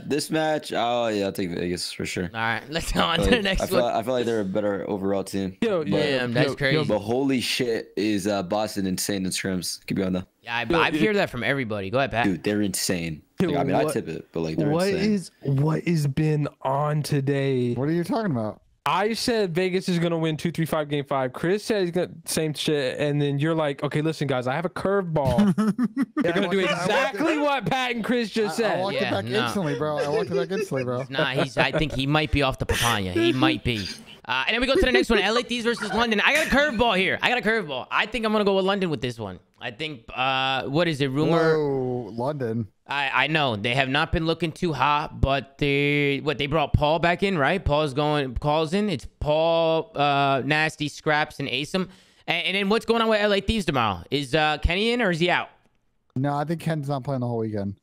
Speaker 9: This match, oh yeah, I'll take Vegas for sure.
Speaker 1: All right, let's go on to the next one.
Speaker 9: I feel like they're a better overall team.
Speaker 1: That's crazy.
Speaker 9: But holy shit, is Boston insane in scrims? Keep going though.
Speaker 1: Yeah, I hear that from everybody. Go ahead, Pat.
Speaker 9: Dude, they're insane. Like, I mean, I tip it, but like they're insane.
Speaker 3: What is been on today?
Speaker 2: What are you talking about?
Speaker 3: I said Vegas is gonna win 2-3-5 game 5. Chris said he's gonna same shit, and then you're like, okay, listen, guys, I have a curveball. They're gonna do exactly what Pat and Chris just said.
Speaker 2: I walked it back instantly, bro.
Speaker 1: I think he might be off the papaya. He might be. And then we go to the next one, LA Thieves versus London. I got a curveball here. I think I'm going to go with London with this one. I think, what is it, rumor?
Speaker 2: Whoa, London.
Speaker 1: I know. They have not been looking too hot, but they brought Paul back in, right? Paul's in. It's Paul, Nasty, Scraps, and Asim. And then what's going on with LA Thieves tomorrow? Is Kenny in or is he out?
Speaker 2: No, I think Ken's not playing the whole weekend.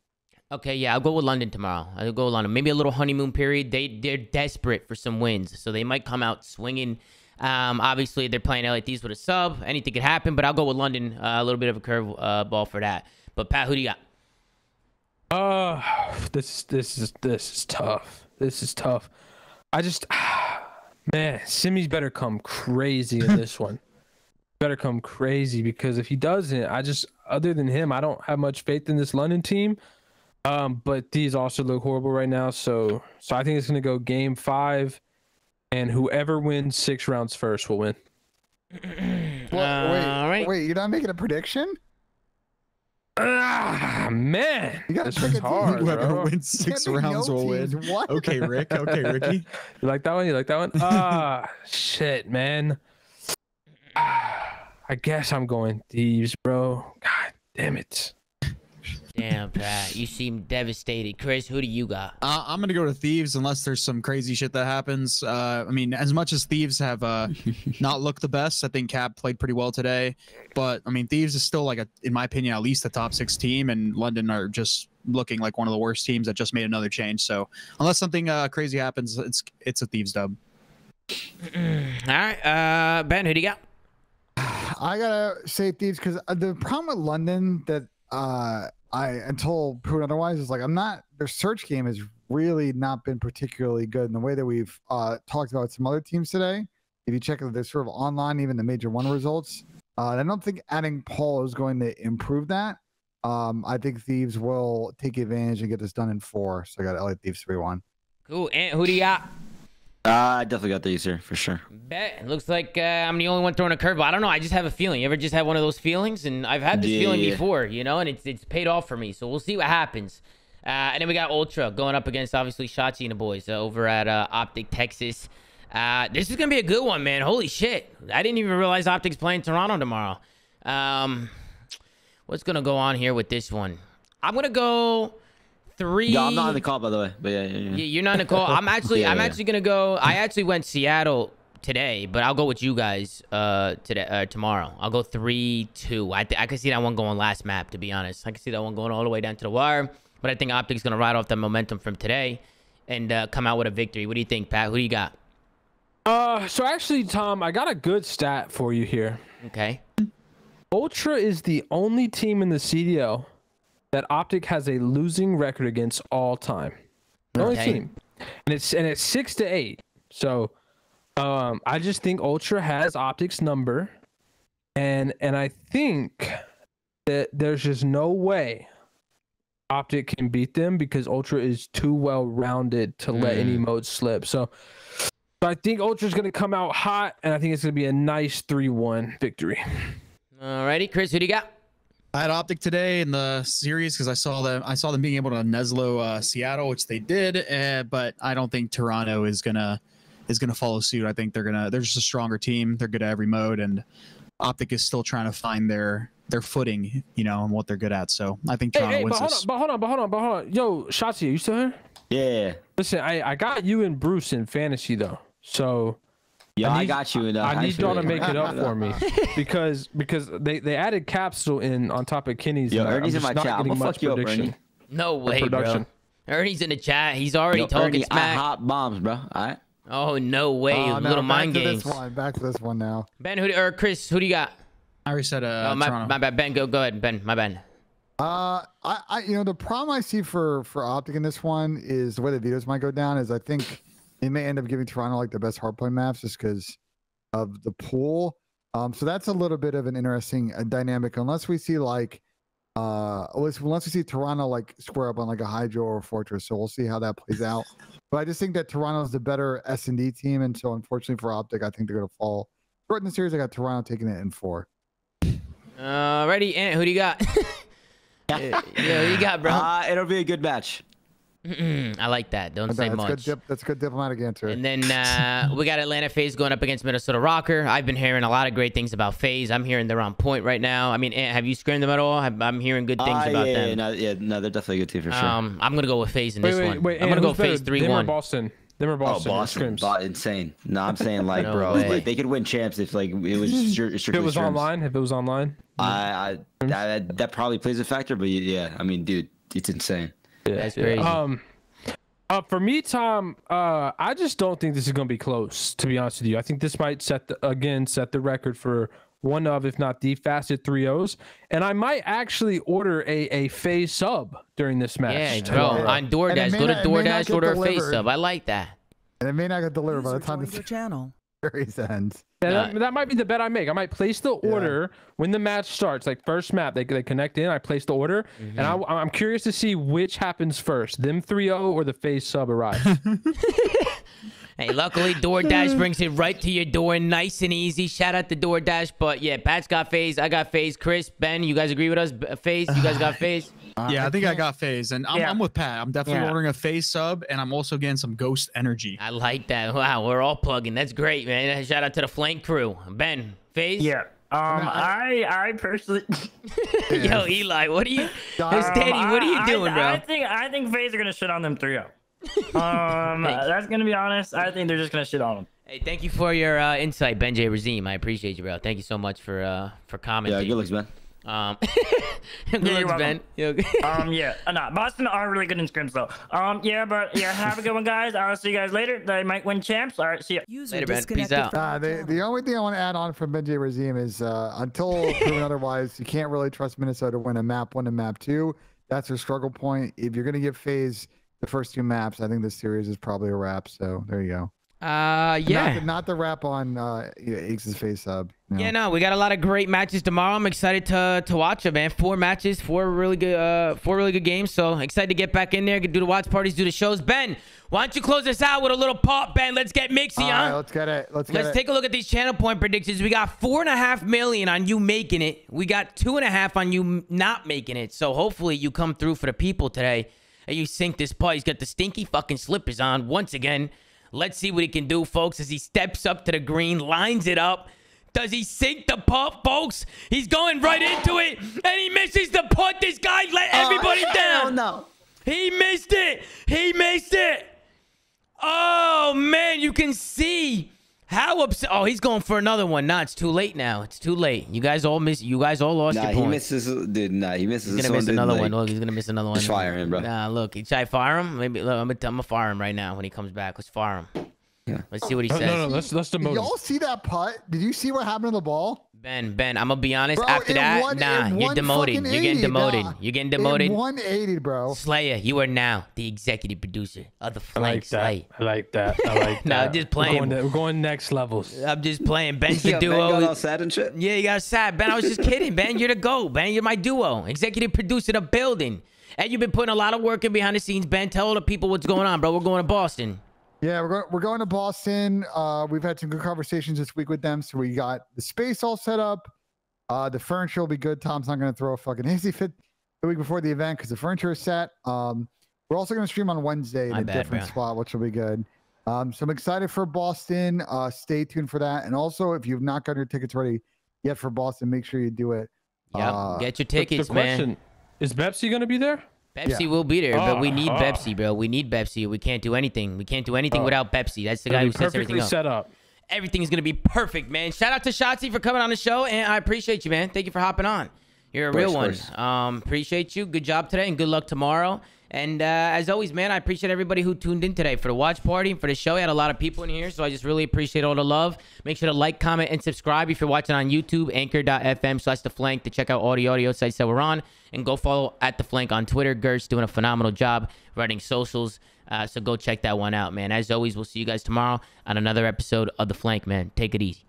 Speaker 1: Okay, yeah, I'll go with London tomorrow. I'll go with London. Maybe a little honeymoon period. They're desperate for some wins, so they might come out swinging. Obviously, they're playing LA Thieves with a sub. Anything could happen, but I'll go with London. A little bit of a curve ball for that. But Pat, who do you got?
Speaker 3: This is tough. This is tough. I just, man, Simi's better come crazy in this one. Better come crazy, because if he doesn't, other than him, I don't have much faith in this London team. But these also look horrible right now. So I think it's gonna go game 5, and whoever wins 6 rounds first will win.
Speaker 2: Wait, you're not making a prediction?
Speaker 3: Man,
Speaker 2: you gotta
Speaker 3: this is hard.
Speaker 5: Whoever wins 6 rounds will win. What? Okay, Rick. Okay, Ricky.
Speaker 3: You like that one? You like that one? Shit, man. I guess I'm going Thieves, bro. God damn it.
Speaker 1: Damn, Pat, you seem devastated. Chris, who do you got?
Speaker 5: I'm gonna go to Thieves unless there's some crazy shit that happens. I mean, as much as Thieves have not looked the best, I think Cap played pretty well today. But I mean, Thieves is still like in my opinion, at least a top 6 team, and London are just looking like one of the worst teams that just made another change. So unless something crazy happens, it's a Thieves dub.
Speaker 1: All right, Ben, who do you got?
Speaker 2: I gotta say Thieves, because the problem with London that until proven otherwise is like their search game has really not been particularly good in the way that we've talked about some other teams today. If you check the sort of online, even the Major 1 results, I don't think adding Paul is going to improve that. I think Thieves will take advantage and get this done in 4. So I got LA Thieves 3-1.
Speaker 1: Cool. And who do you got?
Speaker 9: I definitely got these here for sure.
Speaker 1: Bet. Looks like I'm the only one throwing a curveball. I don't know. I just have a feeling. You ever just have one of those feelings? And I've had this feeling before, you know, and it's paid off for me. So we'll see what happens. And then we got Ultra going up against, obviously, Shotzzy and the boys over at Optic, Texas. This is going to be a good one, man. Holy shit. I didn't even realize Optic's playing Toronto tomorrow. What's going to go on here with this one? I'm going to go 3.
Speaker 9: Yeah, I'm not on the call, by the way. But yeah.
Speaker 1: You're not on the call. I'm actually gonna go. I actually went Seattle today, but I'll go with you guys tomorrow. I'll go 3-2. I can see that one going last map, to be honest. I can see that one going all the way down to the wire. But I think Optic's gonna ride off the momentum from today and come out with a victory. What do you think, Pat? Who do you got?
Speaker 3: So actually, Tom, I got a good stat for you here.
Speaker 1: Okay.
Speaker 3: Ultra is the only team in the CDL that Optic has a losing record against all time. The only team. And it's 6-8. So I just think Ultra has Optic's number. And I think that there's just no way Optic can beat them, because Ultra is too well rounded to let any mode slip. So I think Ultra's gonna come out hot, and I think it's gonna be a nice 3-1 victory.
Speaker 1: Alrighty, Chris, who do you got?
Speaker 5: I had Optic today in the series because I saw them being able to NYSL Seattle, which they did, but I don't think Toronto is gonna follow suit. I think they're just a stronger team. They're good at every mode, and Optic is still trying to find their footing, you know, and what they're good at. So I think Toronto wins this.
Speaker 3: But hold on. Yo, Shotzzy, are you still here?
Speaker 9: Yeah.
Speaker 3: Listen, I got you and Bruce in fantasy though, so.
Speaker 9: Yeah, I got you.
Speaker 3: I need y'all to make it up for me, because they added Capsule in on top of Kenny's.
Speaker 9: Yo, Ernie's in my chat. I'm gonna fuck you up, Ernie.
Speaker 1: No way, bro. Ernie's in the chat. He's already talking
Speaker 9: Ernie,
Speaker 1: smack.
Speaker 9: I hot bombs, bro. All right.
Speaker 1: Oh no way! Little mind games.
Speaker 2: Back to this one now.
Speaker 1: Ben, Chris, who do you got?
Speaker 5: I already said Toronto.
Speaker 1: My bad. Ben, go ahead. Ben, my bad.
Speaker 2: The problem I see for Optic in this one is the way the videos might go down is I think they may end up giving Toronto like the best hardpoint maps just because of the pool. So that's a little bit of an interesting dynamic, unless we see like unless we see Toronto like square up on like a Hydro or a Fortress. So we'll see how that plays out. But I just think that Toronto's the better S&D team, and so unfortunately for Optic, I think they're gonna fall short in the series. I got Toronto taking it in 4.
Speaker 1: Ready, Ant, who do you got? Yeah, who you got, bro?
Speaker 9: It'll be a good match.
Speaker 1: I like that. Don't say much.
Speaker 2: That's a good diplomatic answer.
Speaker 1: And then we got Atlanta FaZe going up against Minnesota Rocker. I've been hearing a lot of great things about FaZe. I'm hearing they're on point right now. I mean, have you screamed them at all? I'm hearing good things about them.
Speaker 9: No, they're definitely a good team for sure.
Speaker 1: I'm gonna go with FaZe in this one. I'm gonna go FaZe 3-1.
Speaker 3: Them or Boston?
Speaker 9: Oh, Boston. Insane. No, I'm saying like,
Speaker 1: No
Speaker 9: bro,
Speaker 1: way.
Speaker 9: like they could win champs if like it was strictly
Speaker 3: If it was online.
Speaker 9: that probably plays a factor, but yeah, I mean, dude, it's insane.
Speaker 1: That's crazy.
Speaker 3: For me, Tom, I just don't think this is going to be close, to be honest with you. I think this might set the record for one of, if not the fastest 3-0s. And I might actually order a FaZe sub during this match.
Speaker 1: Yeah, bro. On DoorDash. Go to DoorDash, order a FaZe sub. I like that.
Speaker 2: And it may not get delivered by the time the
Speaker 10: channel
Speaker 2: series ends.
Speaker 3: Yeah, that might be the bet I make. I might place the order when the match starts, like first map. They connect in. I place the order, and I'm curious to see which happens first: them 3-0 or the FaZe sub arrives.
Speaker 1: Hey, luckily DoorDash brings it right to your door, nice and easy. Shout out to DoorDash. But yeah, Pat's got FaZe. I got FaZe. Chris, Ben, you guys agree with us? FaZe, you guys got FaZe?
Speaker 5: Yeah, I think I got FaZe, and I'm with Pat. I'm definitely ordering a FaZe sub, and I'm also getting some Ghost energy.
Speaker 1: I like that. Wow, we're all plugging. That's great, man. Shout out to the Flank crew. Ben, FaZe?
Speaker 13: Yeah. I personally.
Speaker 1: Yo, Eli, what are you? Daddy, what are you doing, bro?
Speaker 13: I think FaZe are gonna shit on them 3-0. That's gonna be honest. I think they're just gonna shit on them.
Speaker 1: Hey, thank you for your insight, Benjay Razim. I appreciate you, bro. Thank you so much for commenting.
Speaker 9: Yeah, good looks, man.
Speaker 1: Good looks, Ben.
Speaker 13: Boston are really good in scrims though. Have a good one, guys. I'll see you guys later. They might win champs. All right, see you
Speaker 1: later, Ben. Peace out.
Speaker 2: The only thing I want to add on from Benjay Razim is until proven otherwise, you can't really trust Minnesota to win a map 1 and map 2. That's their struggle point. If you're gonna give FaZe the first 2 maps, I think this series is probably a wrap. So there you go. Not the wrap on Iggs' FaZe sub. No.
Speaker 1: Yeah, no, we got a lot of great matches tomorrow. I'm excited to watch it, man. 4 matches, 4 really good games. So excited to get back in there, do the watch parties, do the shows. Ben, why don't you close us out with a little pop, Ben? Let's get mixy, huh?
Speaker 2: Right, let's get it. Let's
Speaker 1: take a look at these channel point predictions. We got 4.5 million on you making it. We got 2.5 on you not making it. So hopefully you come through for the people today and you sink this putt. He's got the stinky fucking slippers on once again. Let's see what he can do, folks, as he steps up to the green, lines it up. Does he sink the putt, folks? He's going right into it, and he misses the putt. This guy let everybody down.
Speaker 9: No.
Speaker 1: He missed it. He missed it. Oh, man, you can see how upset. Oh, he's going for another one. Nah, it's too late now. It's too late. You guys all lost your points.
Speaker 9: He misses. Dude, he misses.
Speaker 1: He's gonna miss another one. Look, he's gonna miss another one.
Speaker 9: Just fire him, bro.
Speaker 1: Nah, look, should I fire him? Maybe. Look, I'm gonna fire him right now when he comes back. Let's fire him. Yeah. Let's see what he says.
Speaker 3: No, let's demote him.
Speaker 2: Y'all see that putt? Did you see what happened to the ball?
Speaker 1: Ben, I'm gonna be honest. Bro, after that, you're demoted. You're getting demoted. You're getting demoted.
Speaker 2: 180, bro.
Speaker 1: Slayer, you are now the executive producer of the Flank site.
Speaker 3: I like that.
Speaker 1: No, I'm just playing.
Speaker 3: We're going next levels.
Speaker 1: I'm just playing. Ben's the duo.
Speaker 9: Ben got all sad and shit.
Speaker 1: Yeah, you got sad. Ben, I was just kidding. Ben, you're the GOAT. Ben, you're my duo. Executive producer of the building. And you've been putting a lot of work in behind the scenes. Ben, tell all the people what's going on, bro. We're going to Boston.
Speaker 2: Yeah, we're going to Boston. We've had some good conversations this week with them. So we got the space all set up. The furniture will be good. Tom's not going to throw a fucking hissy fit the week before the event because the furniture is set. We're also going to stream on Wednesday in a different spot, which will be good. So I'm excited for Boston. Stay tuned for that. And also, if you've not got your tickets ready yet for Boston, make sure you do it.
Speaker 1: Yeah, get your tickets,
Speaker 3: the question, man. Is Pepsi going to be there?
Speaker 1: Pepsi will be there, but we need Pepsi, bro. We need Pepsi. We can't do anything. We can't do anything without Pepsi. That's the guy who sets everything up.
Speaker 3: Set up.
Speaker 1: Everything's going to be perfect, man. Shout out to Shotzzy for coming on the show, and I appreciate you, man. Thank you for hopping on. You're a real one. Appreciate you. Good job today, and good luck tomorrow. And as always, man, I appreciate everybody who tuned in today for the watch party and for the show. We had a lot of people in here, so I just really appreciate all the love. Make sure to like, comment, and subscribe if you're watching on YouTube, anchor.fm/theflank to check out all the audio sites that we're on. And go follow @theflank on Twitter. Gert's doing a phenomenal job running socials. So go check that one out, man. As always, we'll see you guys tomorrow on another episode of The Flank, man. Take it easy.